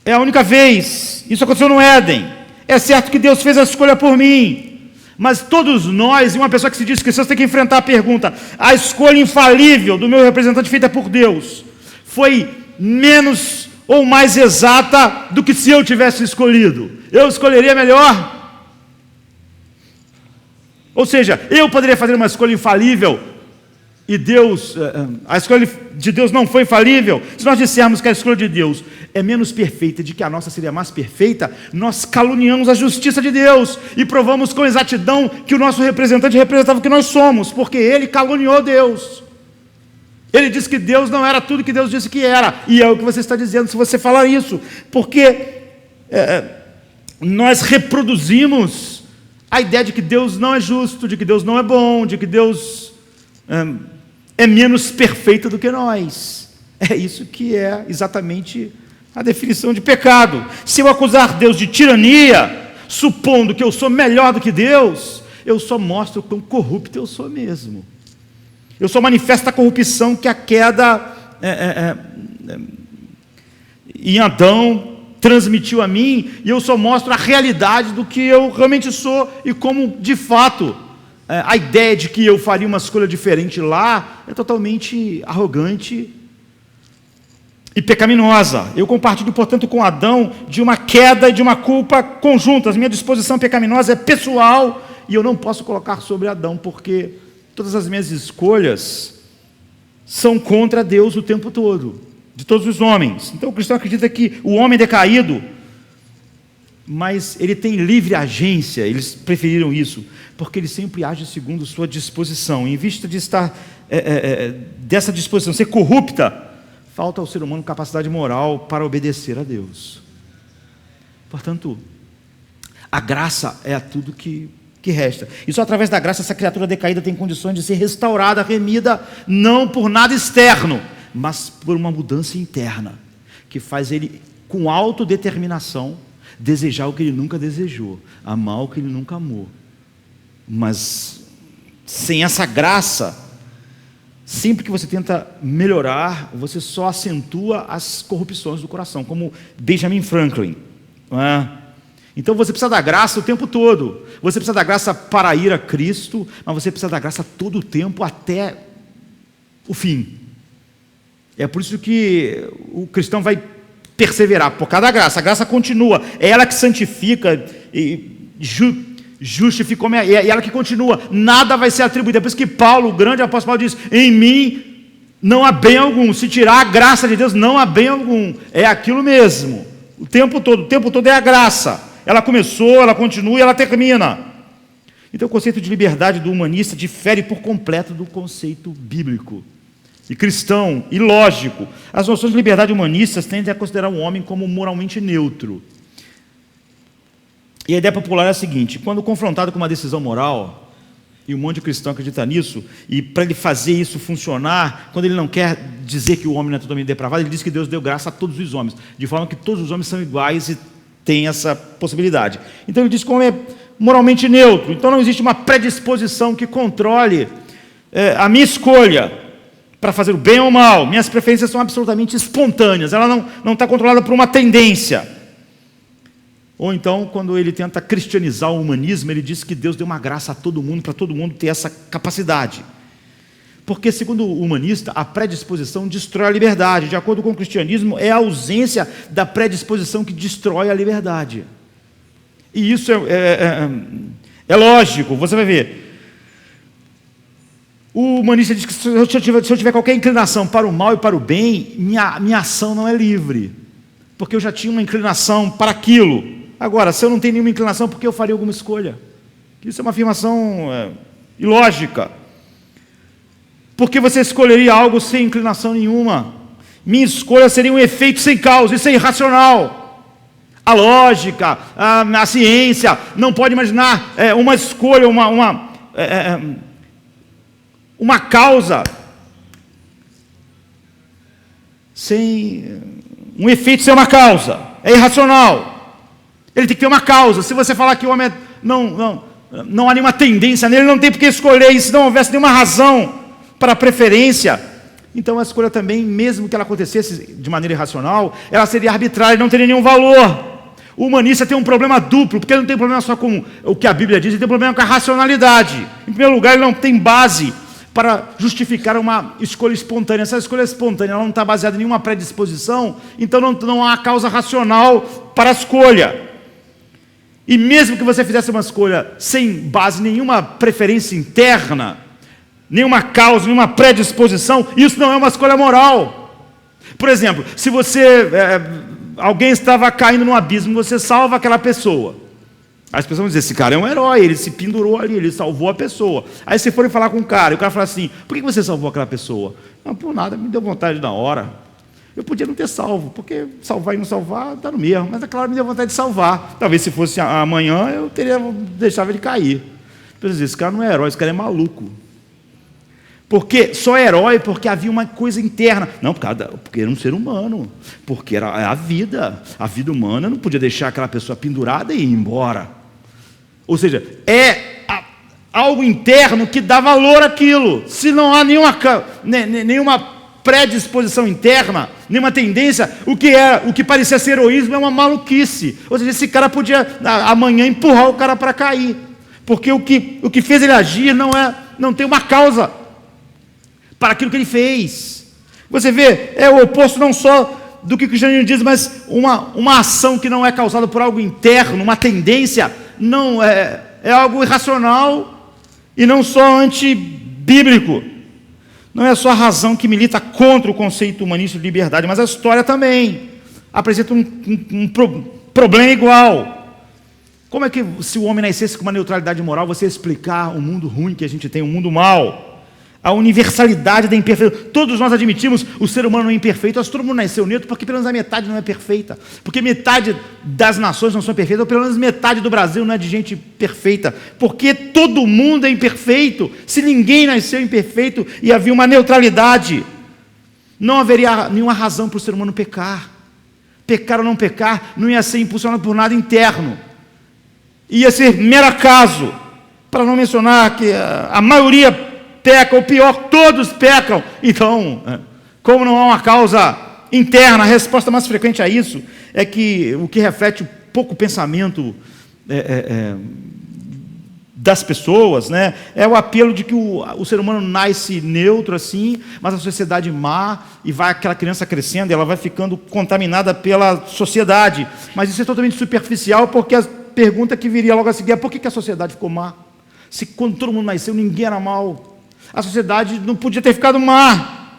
É a única vez. Isso aconteceu no Éden. É certo que Deus fez a escolha por mim. Mas todos nós, e uma pessoa que se diz cristã, tem que enfrentar a pergunta: a escolha infalível do meu representante feita por Deus foi menos ou mais exata do que se eu tivesse escolhido? Eu escolheria melhor? Ou seja, eu poderia fazer uma escolha infalível e Deus, a escolha de Deus não foi infalível? Se nós dissermos que a escolha de Deus é menos perfeita de que a nossa seria mais perfeita, nós caluniamos a justiça de Deus e provamos com exatidão que o nosso representante representava o que nós somos, porque ele caluniou Deus. Ele disse que Deus não era tudo que Deus disse que era, e é o que você está dizendo se você falar isso, porque nós reproduzimos a ideia de que Deus não é justo, de que Deus não é bom, de que Deus é menos perfeito do que nós. É isso que é exatamente a definição de pecado. Se eu acusar Deus de tirania, supondo que eu sou melhor do que Deus, eu só mostro quão corrupto eu sou mesmo. Eu só manifesto a corrupção que a queda em Adão transmitiu a mim, e eu só mostro a realidade do que eu realmente sou e como, de fato, a ideia de que eu faria uma escolha diferente lá é totalmente arrogante e pecaminosa. Eu compartilho, portanto, com Adão de uma queda e de uma culpa conjuntas. Minha disposição pecaminosa é pessoal e eu não posso colocar sobre Adão, porque todas as minhas escolhas são contra Deus o tempo todo, de todos os homens. Então o cristão acredita que o homem decaído, mas ele tem livre agência. Eles preferiram isso, porque ele sempre age segundo sua disposição. Em vista de estar dessa disposição ser corrupta, falta ao ser humano capacidade moral para obedecer a Deus. Portanto, a graça é tudo que resta. E só através da graça essa criatura decaída tem condições de ser restaurada, remida, não por nada externo, mas por uma mudança interna, que faz ele, com autodeterminação, desejar o que ele nunca desejou, amar o que ele nunca amou. Mas sem essa graça, sempre que você tenta melhorar, você só acentua as corrupções do coração, como Benjamin Franklin, não é? Então você precisa da graça o tempo todo. Você precisa da graça para ir a Cristo, mas você precisa da graça todo o tempo até o fim. É por isso que o cristão vai perseverar por causa da graça. A graça continua, é ela que santifica e justifica, é ela que continua. Nada vai ser atribuído. É por isso que Paulo, o grande apóstolo Paulo, diz: em mim não há bem algum. Se tirar a graça de Deus, não há bem algum. É aquilo mesmo, o tempo todo é a graça. Ela começou, ela continua e ela termina. Então o conceito de liberdade do humanista difere por completo do conceito bíblico e cristão e lógico. As noções de liberdade humanistas tendem a considerar o homem como moralmente neutro. E a ideia popular é a seguinte: quando confrontado com uma decisão moral, e um monte de cristão acredita nisso, e para ele fazer isso funcionar, quando ele não quer dizer que o homem não é totalmente depravado, ele diz que Deus deu graça a todos os homens, de forma que todos os homens são iguais e tem essa possibilidade. Então ele diz que o homem é moralmente neutro. Então não existe uma predisposição que controle a minha escolha para fazer o bem ou o mal. Minhas preferências são absolutamente espontâneas. Ela não está controlada por uma tendência. Ou então, quando ele tenta cristianizar o humanismo, ele diz que Deus deu uma graça a todo mundo, para todo mundo ter essa capacidade. Porque, segundo o humanista, a predisposição destrói a liberdade. De acordo com o cristianismo, é a ausência da predisposição que destrói a liberdade. E isso é lógico, você vai ver. O humanista diz que se eu tiver qualquer inclinação para o mal e para o bem, minha ação não é livre, porque eu já tinha uma inclinação para aquilo. Agora, se eu não tenho nenhuma inclinação, por que eu faria alguma escolha? Isso é uma afirmação ilógica. Porque você escolheria algo sem inclinação nenhuma? Minha escolha seria um efeito sem causa, isso é irracional. A lógica, a ciência não pode imaginar uma escolha, uma causa sem um efeito sem uma causa. É irracional. Ele tem que ter uma causa. Se você falar que o homem não há nenhuma tendência nele, não tem por que escolher. E se não houvesse nenhuma razão para a preferência, então a escolha também, mesmo que ela acontecesse de maneira irracional, ela seria arbitrária, não teria nenhum valor. O humanista tem um problema duplo, porque ele não tem problema só com o que a Bíblia diz, ele tem problema com a racionalidade. Em primeiro lugar, ele não tem base para justificar uma escolha espontânea. Essa escolha espontânea ela não está baseada em nenhuma predisposição, então não há causa racional para a escolha. E mesmo que você fizesse uma escolha sem base, nenhuma preferência interna, nenhuma causa, nenhuma predisposição, isso não é uma escolha moral. Por exemplo, se alguém estava caindo num abismo, você salva aquela pessoa. As pessoas vão dizer, esse cara é um herói, ele se pendurou ali, ele salvou a pessoa. Aí você for falar com o cara, e o cara fala assim, por que você salvou aquela pessoa? Não, por nada, me deu vontade na hora. Eu podia não ter salvo, porque salvar e não salvar está no mesmo, mas é claro, me deu vontade de salvar. Talvez se fosse amanhã, eu teria deixado ele cair. Esse cara não é herói, esse cara é maluco. Porque só é herói porque havia uma coisa interna. Não, porque era um ser humano. Porque era a vida. A vida humana não podia deixar aquela pessoa pendurada e ir embora. Ou seja, algo interno que dá valor àquilo. Se não há nenhuma predisposição interna, nenhuma tendência, o que parecia ser heroísmo é uma maluquice. Ou seja, esse cara podia amanhã empurrar o cara para cair. Porque o que fez ele agir não tem uma causa para aquilo que ele fez. Você vê, é o oposto não só do que o cristianismo diz, mas uma ação que não é causada por algo interno, uma tendência, não é algo irracional e não só antibíblico. Não é só a razão que milita contra o conceito humanista de liberdade, mas a história também apresenta um problema igual. Como é que, se o homem nascesse com uma neutralidade moral, você explicar o mundo ruim que a gente tem, o mundo mau? A universalidade da imperfeição. Todos nós admitimos o ser humano é imperfeito. Todo mundo nasceu neutro porque pelo menos a metade não é perfeita. Porque metade das nações não são perfeitas, ou pelo menos metade do Brasil não é de gente perfeita. Porque todo mundo é imperfeito. Se ninguém nasceu imperfeito e havia uma neutralidade, não haveria nenhuma razão para o ser humano pecar. Pecar ou não pecar não ia ser impulsionado por nada interno. Ia ser mero acaso. Para não mencionar que a maioria peca, ou pior, todos pecam. Então, como não há uma causa interna, a resposta mais frequente a isso é que o que reflete o pouco pensamento das pessoas, né, é o apelo de que o ser humano nasce neutro assim, mas a sociedade má, e vai aquela criança crescendo, e ela vai ficando contaminada pela sociedade. Mas isso é totalmente superficial, porque a pergunta que viria logo a seguir é por que a sociedade ficou má? Se quando todo mundo nasceu, ninguém era mau. A sociedade não podia ter ficado má,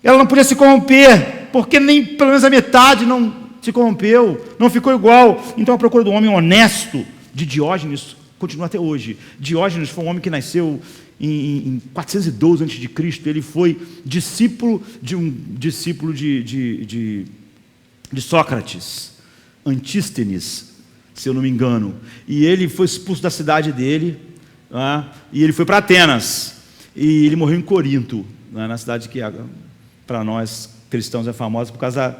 ela não podia se corromper, porque nem pelo menos a metade não se corrompeu, não ficou igual. Então a procura do homem honesto de Diógenes continua até hoje. Diógenes foi um homem que nasceu em 412 a.C., ele foi discípulo de Sócrates, Antístenes, se eu não me engano, e ele foi expulso da cidade dele, e ele foi para Atenas. E ele morreu em Corinto, né, na cidade que para nós cristãos é famosa por causa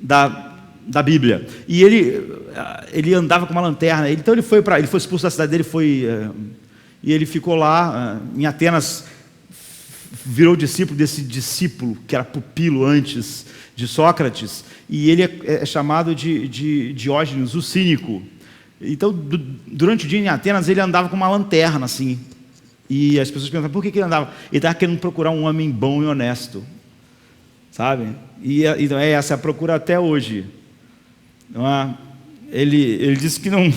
da Bíblia. E ele andava com uma lanterna. Então ele foi expulso da cidade dele, e ele ficou lá em Atenas, virou discípulo desse discípulo que era pupilo antes de Sócrates. E ele é chamado de Diógenes, o cínico. Então, durante o dia em Atenas, ele andava com uma lanterna assim. E as pessoas perguntavam por que ele andava. Ele estava querendo procurar um homem bom e honesto, sabe? E essa é a procura até hoje. Não é? Ele disse que não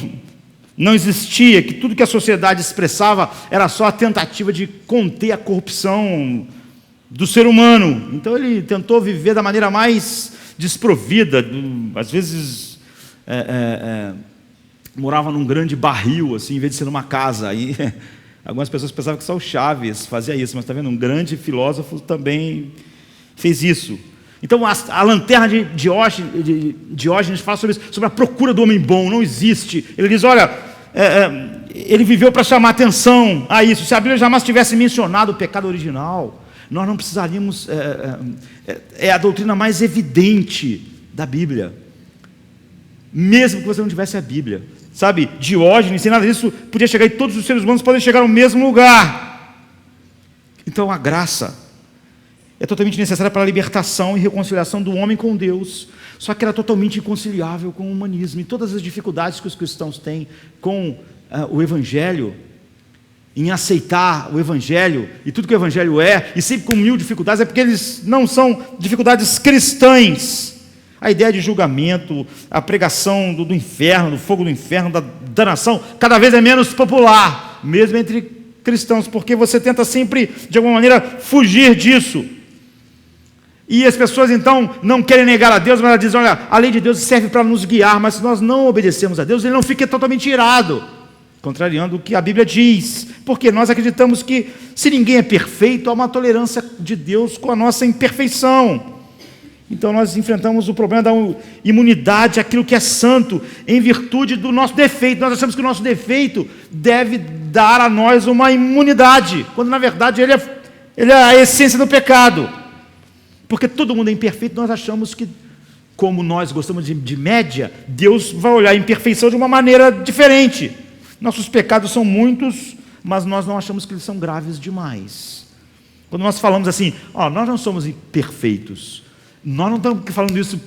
não existia, que tudo que a sociedade expressava era só a tentativa de conter a corrupção do ser humano. Então ele tentou viver da maneira mais desprovida, às vezes morava num grande barril, assim, em vez de ser numa casa. Aí algumas pessoas pensavam que só o Chaves fazia isso, mas está vendo, um grande filósofo também fez isso. Então a lanterna de Diógenes fala sobre isso, sobre a procura do homem bom. Não existe. Ele diz, olha, ele viveu para chamar atenção a isso. Se a Bíblia jamais tivesse mencionado o pecado original, nós não precisaríamos, é a doutrina mais evidente da Bíblia, mesmo que você não tivesse a Bíblia, sabe? Diógenes, sem nada disso, podia chegar, e todos os seres humanos podem chegar ao mesmo lugar. Então a graça é totalmente necessária para a libertação e reconciliação do homem com Deus, só que era totalmente inconciliável com o humanismo, e todas as dificuldades que os cristãos têm com o Evangelho, em aceitar o Evangelho, e tudo que o Evangelho é, e sempre com mil dificuldades, é porque eles não são dificuldades cristãs. A ideia de julgamento, a pregação do inferno, do fogo do inferno, da danação, cada vez é menos popular, mesmo entre cristãos, porque você tenta sempre, de alguma maneira, fugir disso. E as pessoas então não querem negar a Deus, mas elas dizem, olha, a lei de Deus serve para nos guiar, mas se nós não obedecemos a Deus, ele não fica totalmente irado, contrariando o que a Bíblia diz, porque nós acreditamos que se ninguém é perfeito, há uma tolerância de Deus com a nossa imperfeição. Então nós enfrentamos o problema da imunidade àquilo que é santo, em virtude do nosso defeito. Nós achamos que o nosso defeito deve dar a nós uma imunidade, quando na verdade ele é a essência do pecado. Porque todo mundo é imperfeito, nós achamos que, como nós gostamos de média, Deus vai olhar a imperfeição de uma maneira diferente. Nossos pecados são muitos, mas nós não achamos que eles são graves demais. Quando nós falamos assim, nós não somos imperfeitos, nós não estamos falando isso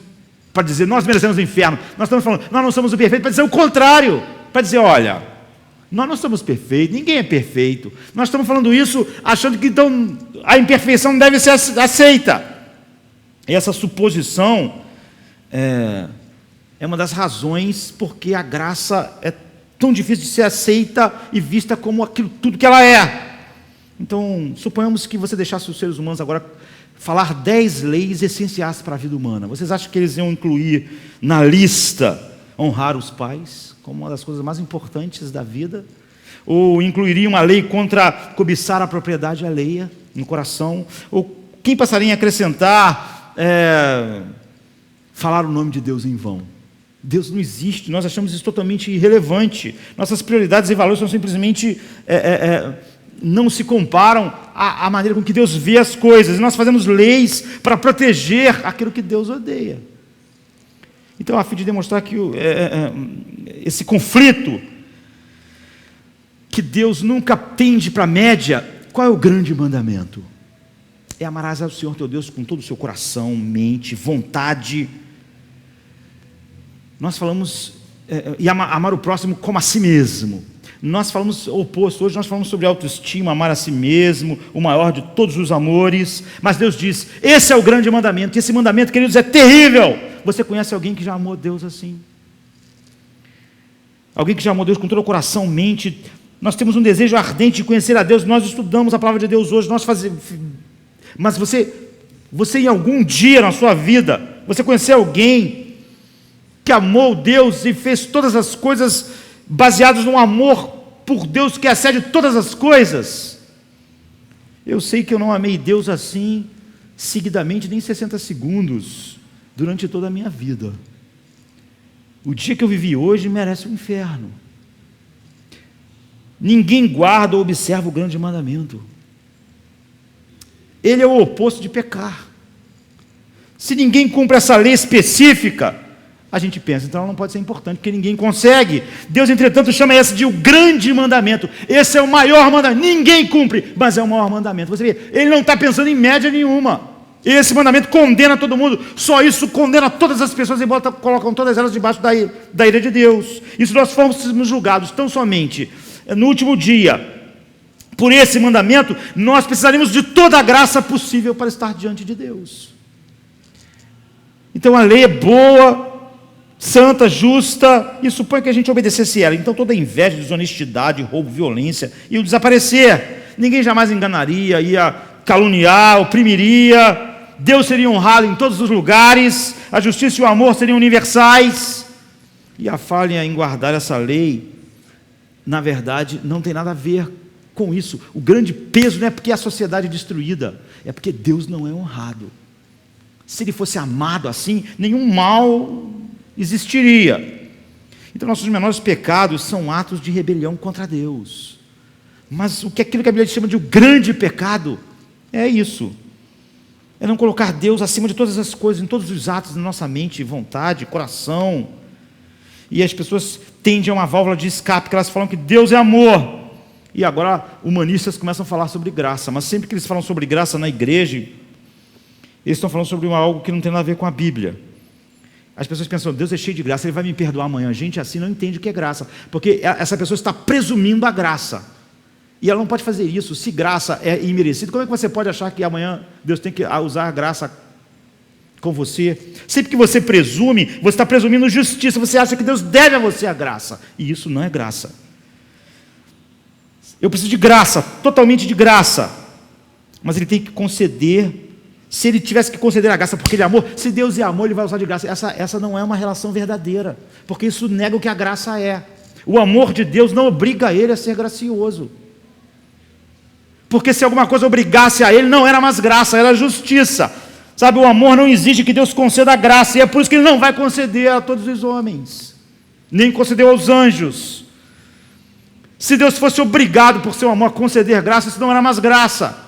para dizer, nós merecemos o inferno, nós estamos falando, nós não somos o perfeito, para dizer o contrário, para dizer, olha, nós não somos perfeitos, ninguém é perfeito, nós estamos falando isso achando que então a imperfeição não deve ser aceita. E essa suposição é uma das razões porque a graça é tão difícil de ser aceita e vista como aquilo tudo que ela é. Então, suponhamos que você deixasse os seres humanos agora falar 10 leis essenciais para a vida humana. Vocês acham que eles iam incluir na lista honrar os pais como uma das coisas mais importantes da vida? Ou incluiriam uma lei contra cobiçar a propriedade alheia no coração? Ou quem passaria a acrescentar falar o nome de Deus em vão? Deus não existe, nós achamos isso totalmente irrelevante. Nossas prioridades e valores são simplesmente não se comparam à maneira com que Deus vê as coisas. Nós fazemos leis para proteger aquilo que Deus odeia. Então, a fim de demonstrar que esse conflito, que Deus nunca tende para a média, qual é o grande mandamento? Amarás ao Senhor teu Deus com todo o seu coração, mente, vontade. Nós falamos, e amar o próximo como a si mesmo. Nós falamos o oposto, hoje nós falamos sobre autoestima, amar a si mesmo, o maior de todos os amores. Mas Deus diz, esse é o grande mandamento, e esse mandamento, queridos, é terrível. Você conhece alguém que já amou Deus assim? Alguém que já amou Deus com todo o coração, mente? Nós temos um desejo ardente de conhecer a Deus, nós estudamos a palavra de Deus hoje, mas você em algum dia na sua vida, você conheceu alguém que amou Deus e fez todas as coisas baseadas no amor por Deus que excede todas as coisas? Eu sei que eu não amei Deus assim, seguidamente, nem 60 segundos, durante toda a minha vida. O dia que eu vivi hoje merece o inferno. Ninguém guarda ou observa o grande mandamento. Ele é o oposto de pecar. Se ninguém cumpre essa lei específica, a gente pensa, então ela não pode ser importante, porque ninguém consegue. Deus, entretanto, chama esse de o grande mandamento. Esse é o maior mandamento. Ninguém cumpre, mas é o maior mandamento. Você vê, ele não está pensando em média nenhuma. Esse mandamento condena todo mundo. Só isso condena todas as pessoas e colocam todas elas debaixo da ira de Deus. E se nós formos julgados tão somente no último dia por esse mandamento, nós precisaríamos de toda a graça possível para estar diante de Deus. Então a lei é boa, santa, justa, e supõe que a gente obedecesse ela. Então toda inveja, desonestidade, roubo, violência iam desaparecer. Ninguém jamais enganaria, ia caluniar, oprimiria. Deus seria honrado em todos os lugares, a justiça e o amor seriam universais. E a falha em guardar essa lei, na verdade, não tem nada a ver com isso. O grande peso não é porque a sociedade é destruída, é porque Deus não é honrado. Se Ele fosse amado assim, nenhum mal existiria. Então nossos menores pecados são atos de rebelião contra Deus. Mas o que aquilo que a Bíblia chama de o grande pecado é isso. É não colocar Deus acima de todas as coisas, em todos os atos da nossa mente, vontade, coração. E as pessoas tendem a uma válvula de escape, que elas falam que Deus é amor. E agora humanistas começam a falar sobre graça. Mas sempre que eles falam sobre graça na igreja, eles estão falando sobre algo que não tem nada a ver com a Bíblia. As pessoas pensam, Deus é cheio de graça, Ele vai me perdoar amanhã. Gente assim não entende o que é graça, porque essa pessoa está presumindo a graça. E ela não pode fazer isso. Se graça é imerecida, como é que você pode achar que amanhã Deus tem que usar a graça com você? Sempre que você presume, você está presumindo justiça. Você acha que Deus deve a você a graça. E isso não é graça. Eu preciso de graça, totalmente de graça. Mas Ele tem que conceder. Se Ele tivesse que conceder a graça porque Ele é amor, se Deus é amor, Ele vai usar de graça. Essa não é uma relação verdadeira, porque isso nega o que a graça é. O amor de Deus não obriga Ele a ser gracioso. Porque se alguma coisa obrigasse a Ele, não era mais graça, era justiça. Sabe, o amor não exige que Deus conceda a graça, e é por isso que Ele não vai conceder a todos os homens, nem concedeu aos anjos. Se Deus fosse obrigado por seu amor a conceder graça, isso não era mais graça.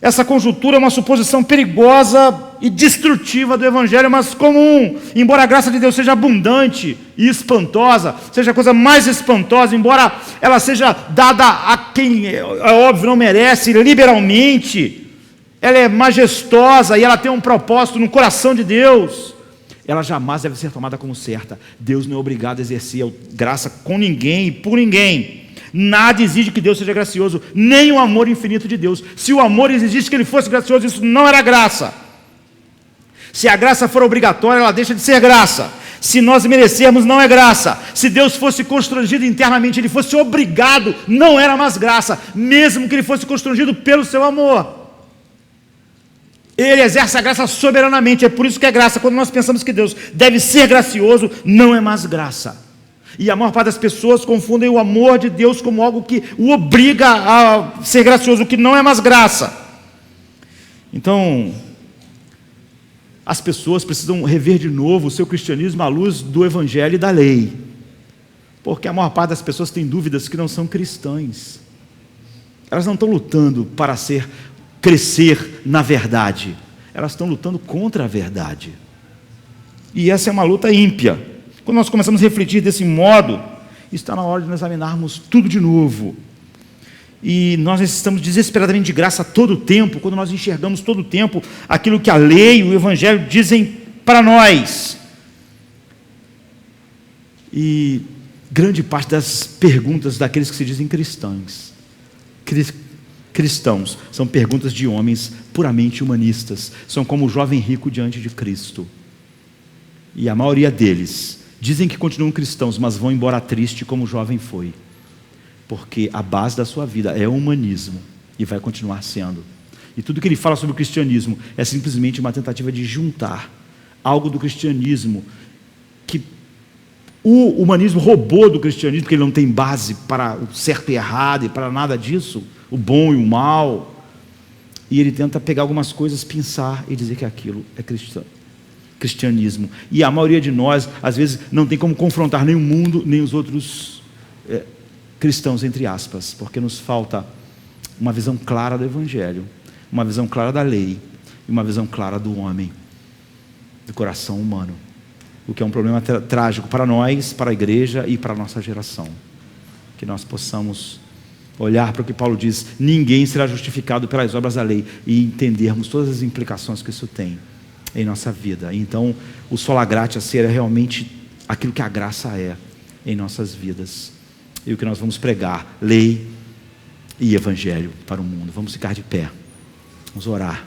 Essa conjuntura é uma suposição perigosa e destrutiva do Evangelho, mas comum. Embora a graça de Deus seja abundante e espantosa, seja a coisa mais espantosa, embora ela seja dada a quem, é óbvio, não merece, liberalmente, ela é majestosa e ela tem um propósito no coração de Deus, ela jamais deve ser tomada como certa. Deus não é obrigado a exercer graça com ninguém e por ninguém. Nada exige que Deus seja gracioso, nem o amor infinito de Deus. Se o amor exigisse que Ele fosse gracioso, isso não era graça. Se a graça for obrigatória, ela deixa de ser graça. Se nós merecermos, não é graça. Se Deus fosse constrangido internamente, Ele fosse obrigado, não era mais graça, mesmo que Ele fosse constrangido pelo seu amor. Ele exerce a graça soberanamente, é por isso que é graça. Quando nós pensamos que Deus deve ser gracioso, não é mais graça. E a maior parte das pessoas confundem o amor de Deus como algo que o obriga a ser gracioso, o que não é mais graça. Então, as pessoas precisam rever de novo o seu cristianismo à luz do Evangelho e da lei. Porque a maior parte das pessoas tem dúvidas que não são cristãs. Elas não estão lutando para crescer na verdade. Elas estão lutando contra a verdade. E essa é uma luta ímpia. Quando nós começamos a refletir desse modo, está na hora de nós examinarmos tudo de novo. E nós necessitamos desesperadamente de graça todo o tempo, quando nós enxergamos todo o tempo aquilo que a lei e o Evangelho dizem para nós. E grande parte das perguntas daqueles que se dizem cristãos são perguntas de homens puramente humanistas. São como o jovem rico diante de Cristo. E a maioria deles dizem que continuam cristãos, mas vão embora triste como o jovem foi. Porque a base da sua vida é o humanismo e vai continuar sendo. E tudo que ele fala sobre o cristianismo é simplesmente uma tentativa de juntar algo do cristianismo que o humanismo roubou do cristianismo, porque ele não tem base para o certo e errado e para nada disso, o bom e o mal. E ele tenta pegar algumas coisas, pensar e dizer que aquilo é cristianismo. E a maioria de nós, às vezes, não tem como confrontar nem o mundo, nem os outros cristãos, entre aspas, porque nos falta uma visão clara do Evangelho, uma visão clara da lei e uma visão clara do homem, do coração humano, o que é um problema trágico para nós, para a igreja e para a nossa geração. Que nós possamos olhar para o que Paulo diz: ninguém será justificado pelas obras da lei, e entendermos todas as implicações que isso tem em nossa vida. Então, o sola gratia ser é realmente aquilo que a graça é em nossas vidas. E o que nós vamos pregar, lei e Evangelho para o mundo. Vamos ficar de pé, vamos orar.